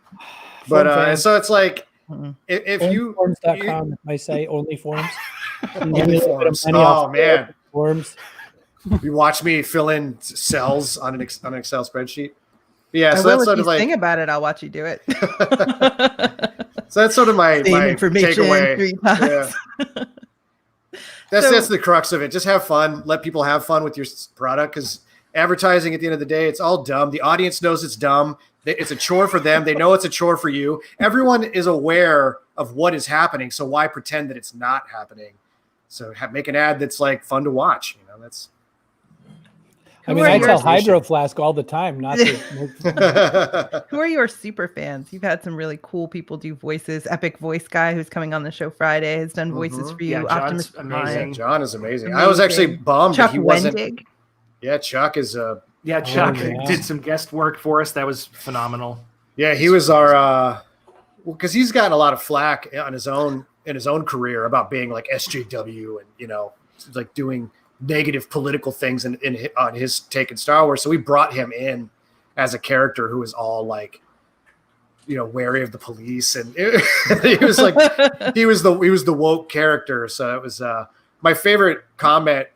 But so it's like, if you forms.com, my site, only forms. Only forms. Oh man, forms. You watch me fill in cells on an Excel spreadsheet. Yeah, so that's sort of like, think about it. I'll watch you do it. So that's sort of my takeaway. Yeah. That's the crux of it. Just have fun. Let people have fun with your product, because advertising at the end of the day, it's all dumb. The audience knows it's dumb. It's a chore for them. They know it's a chore for you. Everyone is aware of what is happening, so why pretend that it's not happening? So make an ad that's like fun to watch. That's. I tell Hydro Flask all the time not to. Who are your super fans? You've had some really cool people do voices. Epic Voice Guy, who's coming on the show Friday, has done voices for you. Yeah, John's amazing. John is amazing. I was actually bummed that he wasn't. Wendig. Yeah, Chuck is Chuck did some guest work for us. That was phenomenal. Yeah, he was our because he's gotten a lot of flack in his own career about being like SJW and like doing negative political things on his take in Star Wars. So we brought him in as a character who was all like, wary of the police, and he was like, he was the woke character. So it was my favorite comment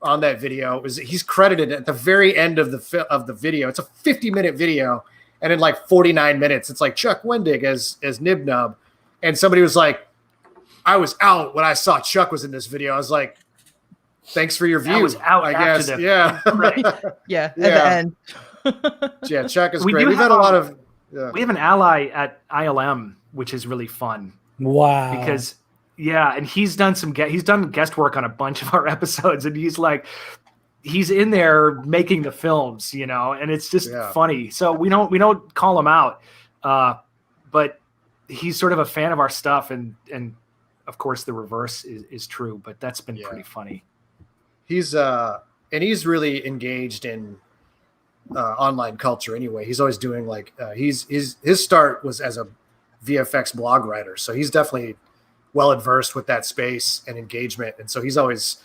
on that video was he's credited at the very end of the video. It's a 50-minute video, and in like 49 minutes, it's like Chuck Wendig as Nib Nub, and somebody was like, "I was out when I saw Chuck was in this video." I was like, thanks for your view. I was out, I guess. Yeah. Right. Yeah. At the end. Yeah. Chuck is great. We've had a lot of. Yeah. We have an ally at ILM, which is really fun. Wow. Because and he's done guest work on a bunch of our episodes, and he's in there making the films, and it's just funny. So we don't call him out, but he's sort of a fan of our stuff, and of course the reverse is true. But that's been pretty funny. He's really engaged in online culture anyway. He's always doing like his start was as a VFX blog writer, so he's definitely well adversed with that space and engagement, and so he's always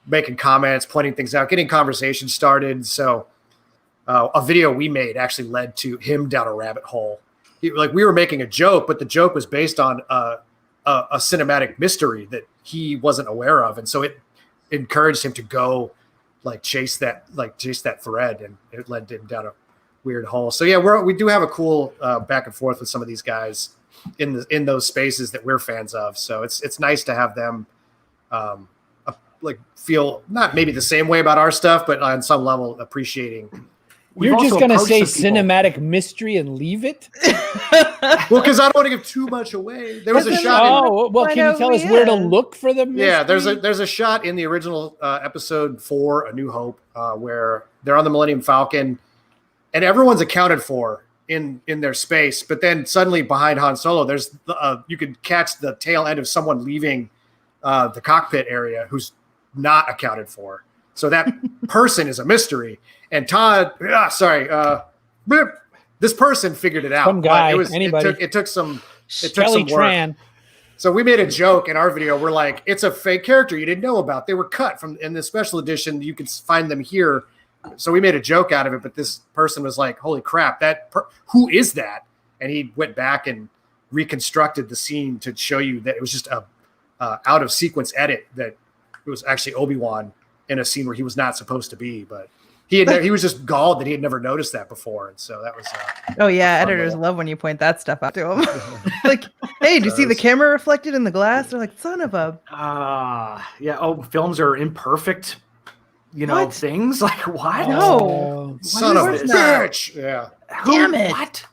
making comments, pointing things out, getting conversations started. So a video we made actually led to him down a rabbit hole. We were making a joke, but the joke was based on a cinematic mystery that he wasn't aware of, and so it encouraged him to go chase that thread, and it led him down a weird hole. So yeah, we do have a cool back and forth with some of these guys in those spaces that we're fans of. So it's nice to have them feel not maybe the same way about our stuff, but on some level appreciating. You're just going to say cinematic mystery and leave it? Well, because I don't want to give too much away. There was a shot. Can you tell us where to look for the mystery? Yeah, there's a shot in the original episode 4, A New Hope, where they're on the Millennium Falcon, and everyone's accounted for in their space, but then suddenly behind Han Solo, there's you could catch the tail end of someone leaving the cockpit area who's not accounted for. So that person is a mystery. And Todd, this person figured it out. Some guy, anybody. It took some Kelly work. Tran. So we made a joke in our video. We're like, it's a fake character you didn't know about. They were cut from in the special edition. You can find them here. So we made a joke out of it. But this person was like, holy crap, who is that? And he went back and reconstructed the scene to show you that it was just a out of sequence edit, that it was actually Obi-Wan in a scene where he was not supposed to be. But he was just galled that he had never noticed that before. And so that was editors love when you point that stuff out to them. Like, hey, do you see the camera reflected in the glass? They're like, son of a films are imperfect, things. Like, what? No. Son of a bitch. Yeah. Damn it. What?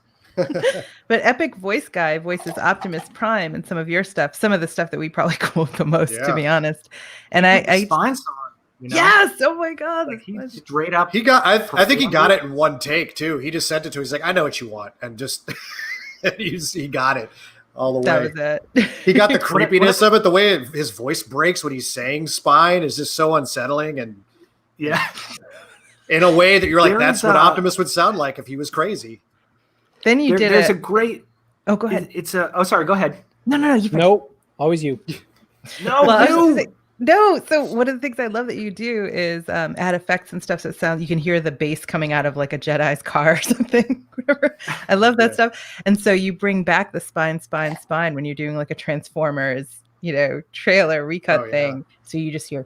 But Epic Voice Guy voices Optimus Prime and some of your stuff, some of the stuff that we probably quote the most, to be honest. And I find someone. Yes! Oh my God! Like, he's straight up. I think he got it in one take too. He just sent it to. He's like, I know what you want, and just he got it all the way. That was it. He got the creepiness of it. The way his voice breaks when he's saying "spine" is just so unsettling, and in a way that you're like, that's what Optimus would sound like if he was crazy. Then there's a great. Oh, go ahead. Sorry. Go ahead. No. Nope. Always you. No. No, so one of the things I love that you do is add effects and stuff so it sounds, you can hear the bass coming out of like a Jedi's car or something. I love that stuff. And so you bring back the spine when you're doing like a Transformers, trailer recut thing. So you just hear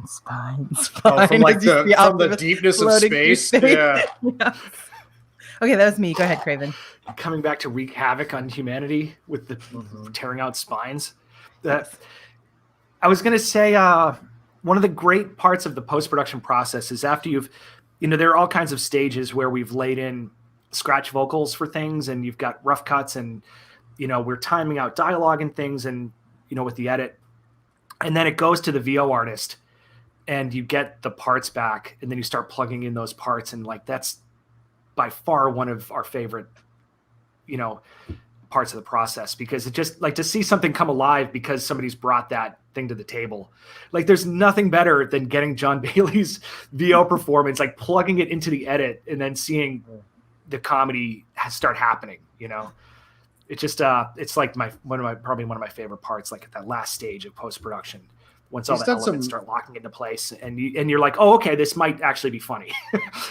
spine. From like from the deepness of space. Yeah. Okay, that was me. Go ahead, Craven. Coming back to wreak havoc on humanity with the tearing out spines. I was going to say one of the great parts of the post-production process is after there are all kinds of stages where we've laid in scratch vocals for things, and you've got rough cuts, and, we're timing out dialogue and things, and, with the edit. And then it goes to the VO artist, and you get the parts back, and then you start plugging in those parts. And like, that's by far one of our favorite, parts of the process, because it just like to see something come alive because somebody's brought that thing to the table. Like, there's nothing better than getting John Bailey's VO performance, like plugging it into the edit and then seeing the comedy start happening. It just it's like probably one of my favorite parts, like at that last stage of post-production, once all the elements start locking into place, and you're like, oh, okay, this might actually be funny.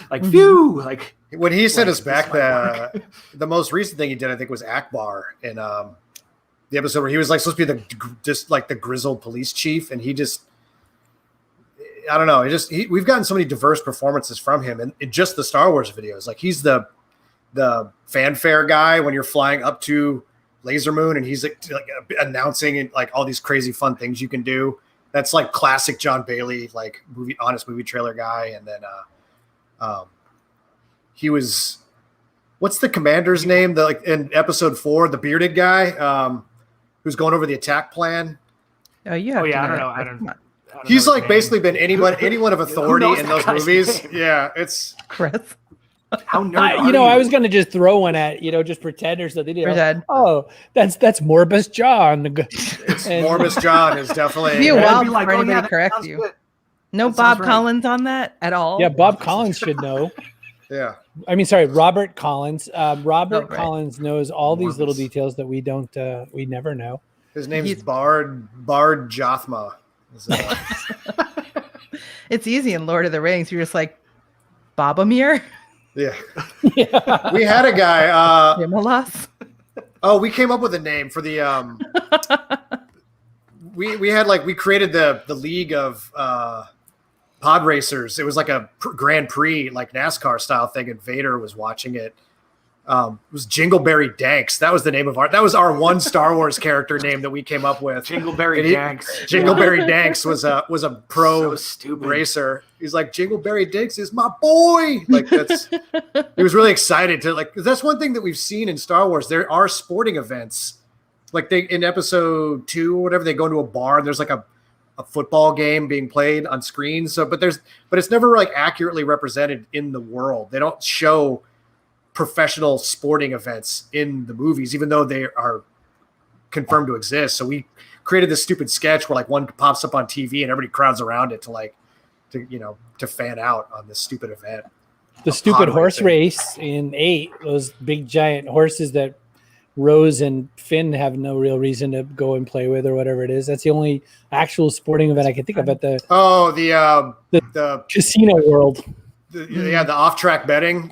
Like, phew, like when he sent us back the most recent thing he did, I think, was Akbar in the episode where he was like supposed to be the grizzled police chief, and he just, I don't know, we've gotten so many diverse performances from him, and in just the Star Wars videos, like he's the fanfare guy when you're flying up to Laser Moon, and he's like announcing and like all these crazy fun things you can do. That's like classic John Bailey, like honest movie trailer guy. And then he was, what's the commander's name? In episode 4, the bearded guy who's going over the attack plan. Oh yeah. I don't know. He's like basically been anyone of authority in those movies. Name? Yeah, it's Chris. How nerdy I was gonna just throw one at just pretenders that they did. Pretend. Oh, that's Morbus John. Morbus John is definitely. Be a wild for anybody to correct you. Good. No that Bob Collins on that at all. Yeah, Bob Collins should know. Yeah. I mean, sorry, Robert Collins. Collins knows all these little details that we don't. We never know. His name's Bard Jothma. It's easy in Lord of the Rings. You're just like Bobomir. Yeah. We had a guy. Himalas. Oh, we came up with a name for the. We created the league of pod racers. It was like a Grand Prix, like NASCAR style thing, and Vader was watching it. It was Jingleberry Danks. That was the name of that was our one Star Wars character name that we came up with. Jingleberry Danks. Jingleberry Danks was a pro racer. He's like, Jingleberry Danks is my boy. Like he was really excited to that's one thing that we've seen in Star Wars. There are sporting events. Like in episode 2 or whatever, they go to a bar and there's like a football game being played on screen. So, but it's never like accurately represented in the world. They don't show professional sporting events in the movies, even though they are confirmed to exist. So we created this stupid sketch where like one pops up on TV and everybody crowds around it to fan out on this stupid event. The stupid horse race in 8, those big giant horses that Rose and Finn have no real reason to go and play with or whatever it is. That's the only actual sporting event I can think of at the casino world. The off-track betting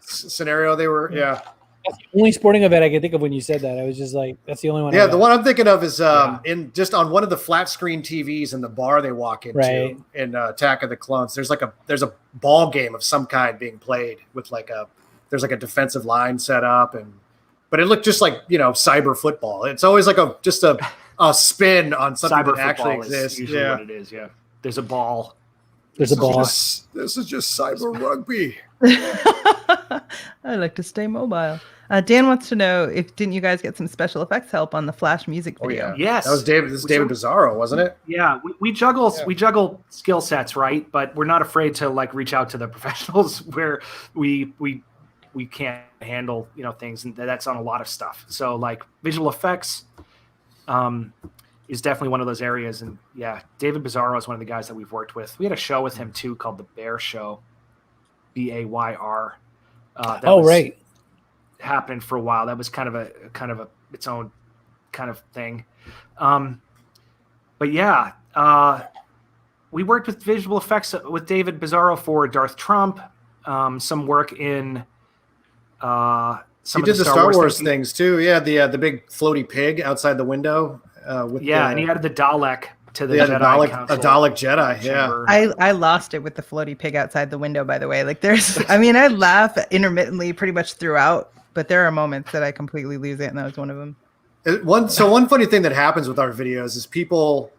scenario they were. Yeah. That's the only sporting event I can think of when you said that. I was just like, that's the only one. Yeah, the one I'm thinking of is in just on one of the flat screen TVs in the bar they walk into in Attack of the Clones. There's a ball game of some kind being played with there's a defensive line set up, but it looked just like cyber football. It's always like a spin on something Cyber that actually football exists. is usually what it is. Yeah, there's a ball. There's a ball. This is just cyber rugby. I like to stay mobile. Dan wants to know didn't you guys get some special effects help on the Flash music video? Oh, yeah. Yes, that was David. This is David Bizarro, wasn't it? Yeah, we juggle skill sets, right? But we're not afraid to reach out to the professionals where we can't handle things, and that's on a lot of stuff. So visual effects is definitely one of those areas, and yeah, David Bizarro is one of the guys that we've worked with. We had a show with him too called The Bear Show, BAYR. Right. Happening for a while. That was kind of a its own kind of thing. But yeah, we worked with visual effects with David Bizarro for Darth Trump. Some work in some. He did the Star Wars things too. Yeah, the big floaty pig outside the window. And he added the Dalek to the Jedi Council. A Dalek Jedi. Yeah, I lost it with the floaty pig outside the window. By the way, I laugh intermittently pretty much throughout, but there are moments that I completely lose it, and that was one of them. One funny thing that happens with our videos is people.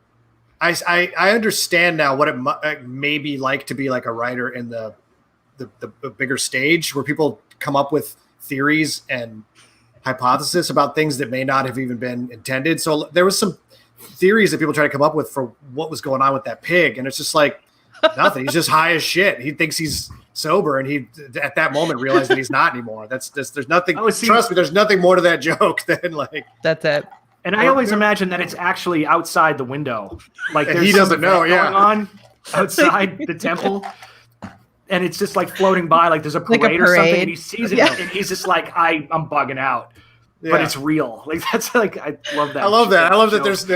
I understand now what it may be like to be like a writer in the bigger stage, where people come up with theories and hypothesis about things that may not have even been intended. So there was some theories that people try to come up with for what was going on with that pig, and it's just like nothing. He's just high as shit. He thinks he's sober, and he at that moment realized that he's not anymore. There's nothing. Trust me, there's nothing more to that joke than that's it. And I always imagine that it's actually outside the window, there's he doesn't know. Going on outside the temple. And it's just floating by, there's a parade or something, and he sees it, and he's just I'm bugging out. Yeah. But it's real. That's I love that. I love that. I love that. There's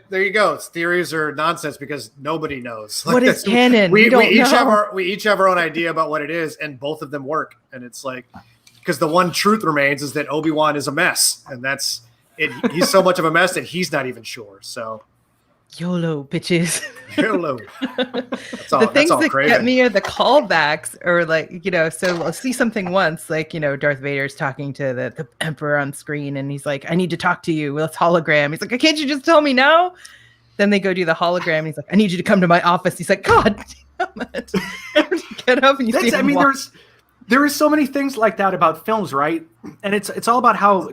there you go. It's theories are nonsense because nobody knows. What is canon? We each have our own idea about what it is, and both of them work. And it's because the one truth remains is that Obi-Wan is a mess, and that's it. He's so much of a mess that he's not even sure. So. YOLO, bitches. YOLO. The things that Craven. Get me are the callbacks, or so I'll see something once, Darth Vader's talking to the Emperor on screen, and he's like, I need to talk to you. Well, it's hologram. He's like, can't you just tell me now? Then they go do the hologram, and he's like, I need you to come to my office. He's like, God damn it. Get up and you see him walk. There is so many things like that about films, right? And it's all about how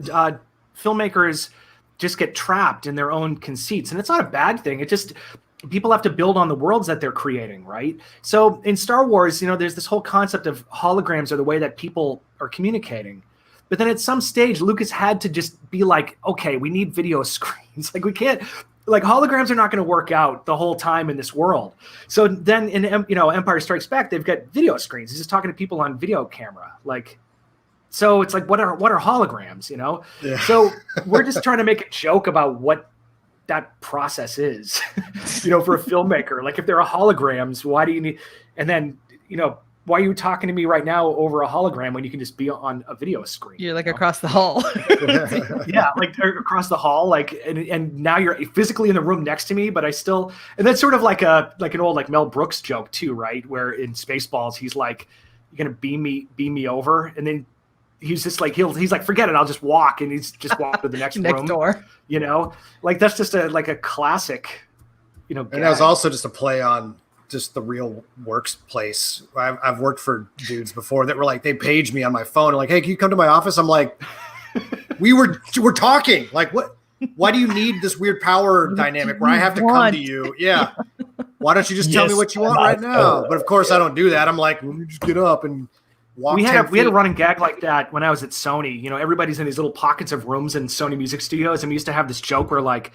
filmmakers just get trapped in their own conceits, and it's not a bad thing. It just people have to build on the worlds that they're creating, right? So in Star Wars, there's this whole concept of holograms are the way that people are communicating. But then at some stage, Lucas had to just be like, okay, we need video screens. We can't, holograms are not going to work out the whole time in this world. So then in Empire Strikes Back, they've got video screens. He's just talking to people on video camera, So it's what are holograms, Yeah. So we're just trying to make a joke about what that process is, for a filmmaker. If there are holograms, why do you need? And then, why are you talking to me right now over a hologram when you can just be on a video screen? You're across the hall. Yeah, across the hall, and now you're physically in the room next to me, but I still. And that's sort of like an old Mel Brooks joke too, right? Where in Spaceballs, he's like, "You're gonna beam me over," and then. He's just he's like, forget it, I'll just walk, and he's just walked to the next room. Door. That's just a classic, And that was also just a play on just the real workplace. I've worked for dudes before that were they page me on my phone and hey, can you come to my office? I'm like, we're talking. What? Why do you need this weird power dynamic where I have to come to you? Yeah. Why don't you just tell me what you want right now? But of course I don't do that. I'm like, well, you just get up and walk we 10 had a feet. running gag like that when I was at Sony. You know, everybody's in these little pockets of rooms in Sony music studios, and we used to have this joke where like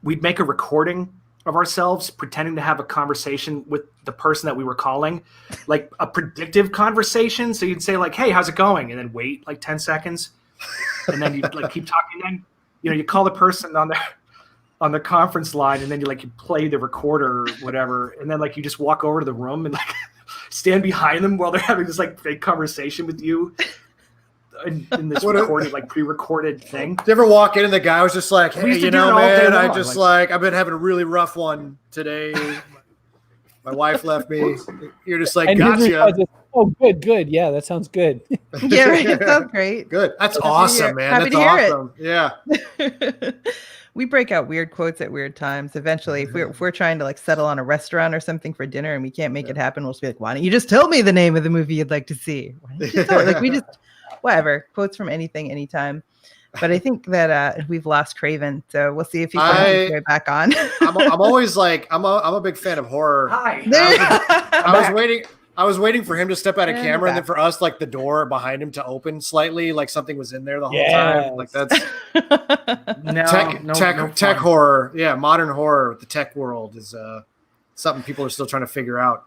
we'd make a recording of ourselves pretending to have a conversation with the person that we were calling, like a predictive conversation. So you'd say like, "Hey, how's it going?" and then wait like 10 seconds, and then you'd like keep talking. And then you call the person on the conference line, and then you play the recorder or whatever, and then like you just walk over to the room and like stand behind them while they're having this like fake conversation with you in this pre-recorded thing. Did you ever walk in and the guy was just like, "Hey, you know, man, I just I've been having a really rough one today. My wife left me." You're just like, "Gotcha." Oh, good. Yeah, that sounds good. Yeah, right. It sounds great. Good. That's awesome, man. Happy That's to awesome. Yeah. We break out weird quotes at weird times. Eventually, if we're trying to like settle on a restaurant or something for dinner and we can't make it happen, we'll just be like, "Why don't you just tell me the name of the movie you'd like to see?" Why don't you just tell me? Like we just whatever, quotes from anything, anytime. But I think that we've lost Craven, so we'll see if he comes his way back on. I'm always like I'm a big fan of horror. Hi. I was waiting for him to step out of camera, and then for us, like the door behind him to open slightly, like something was in there the whole time. Like that's tech horror. Yeah, modern horror with the tech world is something people are still trying to figure out.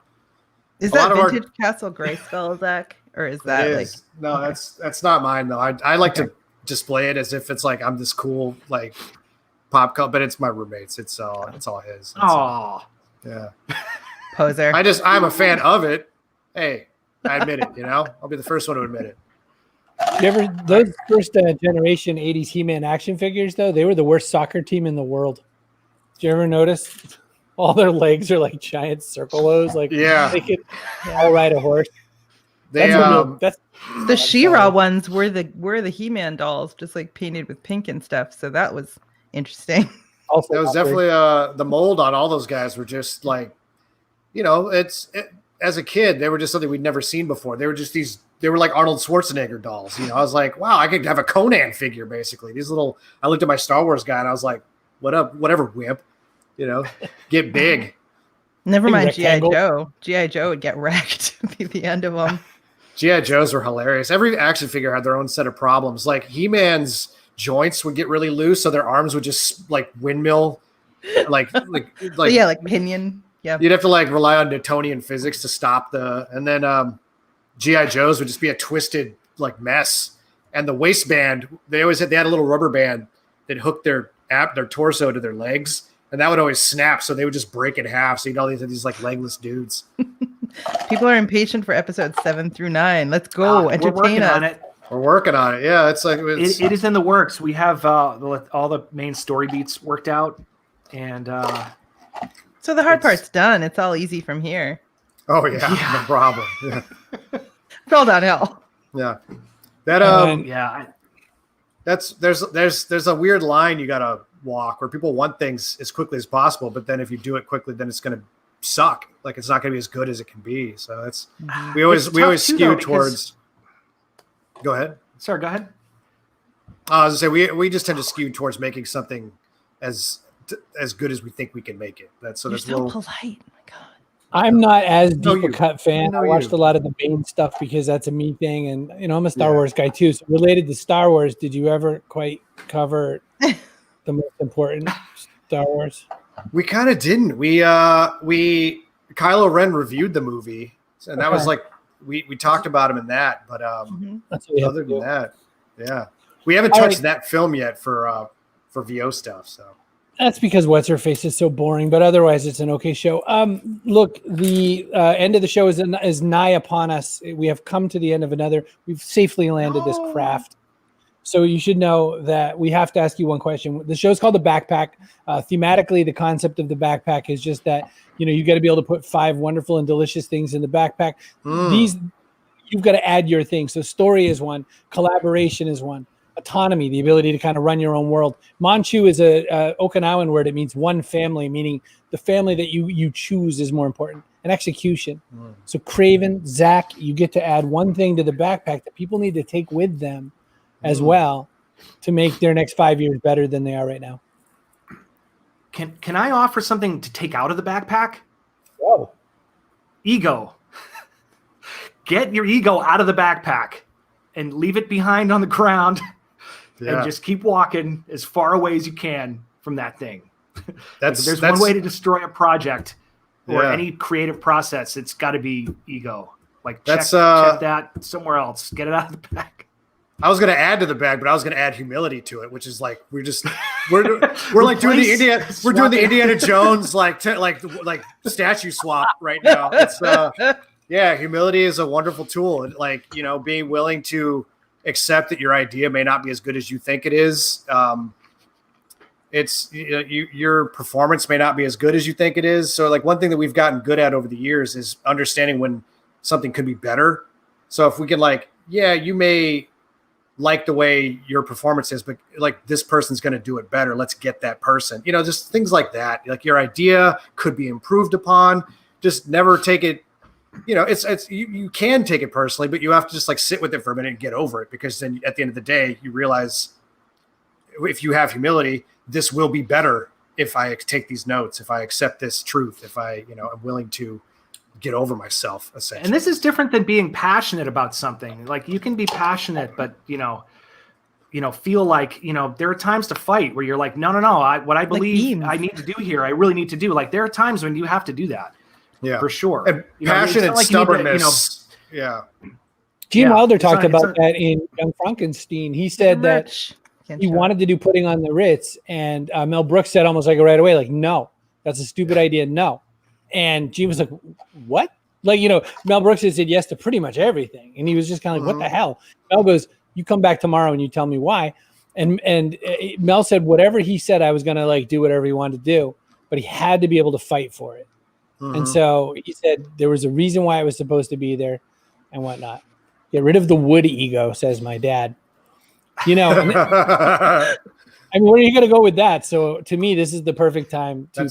Is that vintage Castle Grayskull, Zach, or is that no? That's not mine though. I like to display it as if it's like I'm this cool like pop culture, but it's my roommate's. It's all his. Oh, yeah. Poser. I'm a fan of it. Hey, I admit it. I'll be the first one to admit it. You ever those first generation '80s He-Man action figures though? They were the worst soccer team in the world. Did you ever notice? All their legs are like giant circle O's. Like they could all ride a horse. The She-Ra ones were the He-Man dolls, just like painted with pink and stuff. So that was interesting. Also, that was definitely the mold on all those guys were just like, as a kid, they were just something we'd never seen before. They were just they were like Arnold Schwarzenegger dolls. I was like, wow, I could have a Conan figure, basically. I looked at my Star Wars guy and I was like, what up, whatever, wimp, get big. Never mind G.I. Joe. G.I. Joe would get wrecked at the end of them. G.I. Joes were hilarious. Every action figure had their own set of problems. Like He-Man's joints would get really loose, so their arms would just like windmill, like pinion. Yeah, you'd have to like rely on Newtonian physics to stop and then G.I. Joes would just be a twisted like mess. And the waistband, they had a little rubber band that hooked their torso to their legs, and that would always snap, so they would just break in half. So you'd all these like legless dudes. People are impatient for episodes 7 through 9. Let's go, entertain us. We're working on it. Yeah, it's like it is in the works. We have all the main story beats worked out, and so the hard part's done. It's all easy from here. Oh yeah. No problem. Yeah. It's all downhill. Yeah, there's a weird line you gotta walk where people want things as quickly as possible, but then if you do it quickly, then it's gonna suck. Like it's not gonna be as good as it can be. So that's we always skew towards. Go ahead. Sorry, go ahead. I was gonna say we just tend to skew towards making something as good as we think we can make it. That's polite. Oh my God. I'm not as deep a cut fan. I watched a lot of the Bane stuff because that's a me thing, and I'm a Star Wars guy too. So related to Star Wars, did you ever quite cover the most important Star Wars? We kind of didn't. We Kylo Ren reviewed the movie, and that was like we talked about him in that. But other than that, yeah, we haven't touched that film yet for VO stuff. So. That's because What's Her Face is so boring, but otherwise it's an okay show. Look, the end of the show is nigh upon us. We have come to the end of another. We've safely landed this craft. So you should know that we have to ask you one question. The show's called The Backpack. Thematically, the concept of the backpack is just that, you got to be able to put 5 wonderful and delicious things in the backpack. You've got to add your thing. So story is one. Collaboration is one. Autonomy, the ability to kind of run your own world. Manchu is a Okinawan word. It means one family, meaning the family that you choose is more important. And execution. So Craven, Zach, you get to add one thing to the backpack that people need to take with them as well to make their next 5 years better than they are right now. Can I offer something to take out of the backpack? Whoa. Ego. get your ego out of the backpack and leave it behind on the ground and just keep walking as far away as you can from that thing. There's one way to destroy a project or any creative process. It's got to be ego. Like check that somewhere else. Get it out of the bag. I was going to add to the bag, but I was going to add humility to it, which is like we're like doing the Indiana Jones like statue swap right now. It's humility is a wonderful tool, and like being willing to accept that your idea may not be as good as you think it is. Your performance may not be as good as you think it is. So like one thing that we've gotten good at over the years is understanding when something could be better. So if we can you may like the way your performance is, but like this person's going to do it better. Let's get that person, just things like that. Like your idea could be improved upon. Just never take it. You can take it personally, but you have to just sit with it for a minute and get over it, because then at the end of the day, you realize if you have humility, this will be better if I take these notes, if I accept this truth, if I, am willing to get over myself, essentially. And this is different than being passionate about something. Like you can be passionate, but feel like, there are times to fight where you're like, no, what I believe I need to do here, I really need to do. Like there are times when you have to do that. Yeah, for sure. And passion and stubbornness. Gene Wilder talked about that in Young Frankenstein. He said that he wanted to do Putting on the Ritz, and Mel Brooks said almost like right away, like, no, that's a stupid idea. No. And Gene was like, what? Like, Mel Brooks had said yes to pretty much everything. And he was just kind of like, what the hell? Mel goes, you come back tomorrow and you tell me why. And Mel said, whatever he said, I was going to do whatever he wanted to do, but he had to be able to fight for it. And so he said there was a reason why it was supposed to be there and whatnot. Get rid of the wood ego, says my dad. I mean, where are you going to go with that? So to me, this is the perfect time to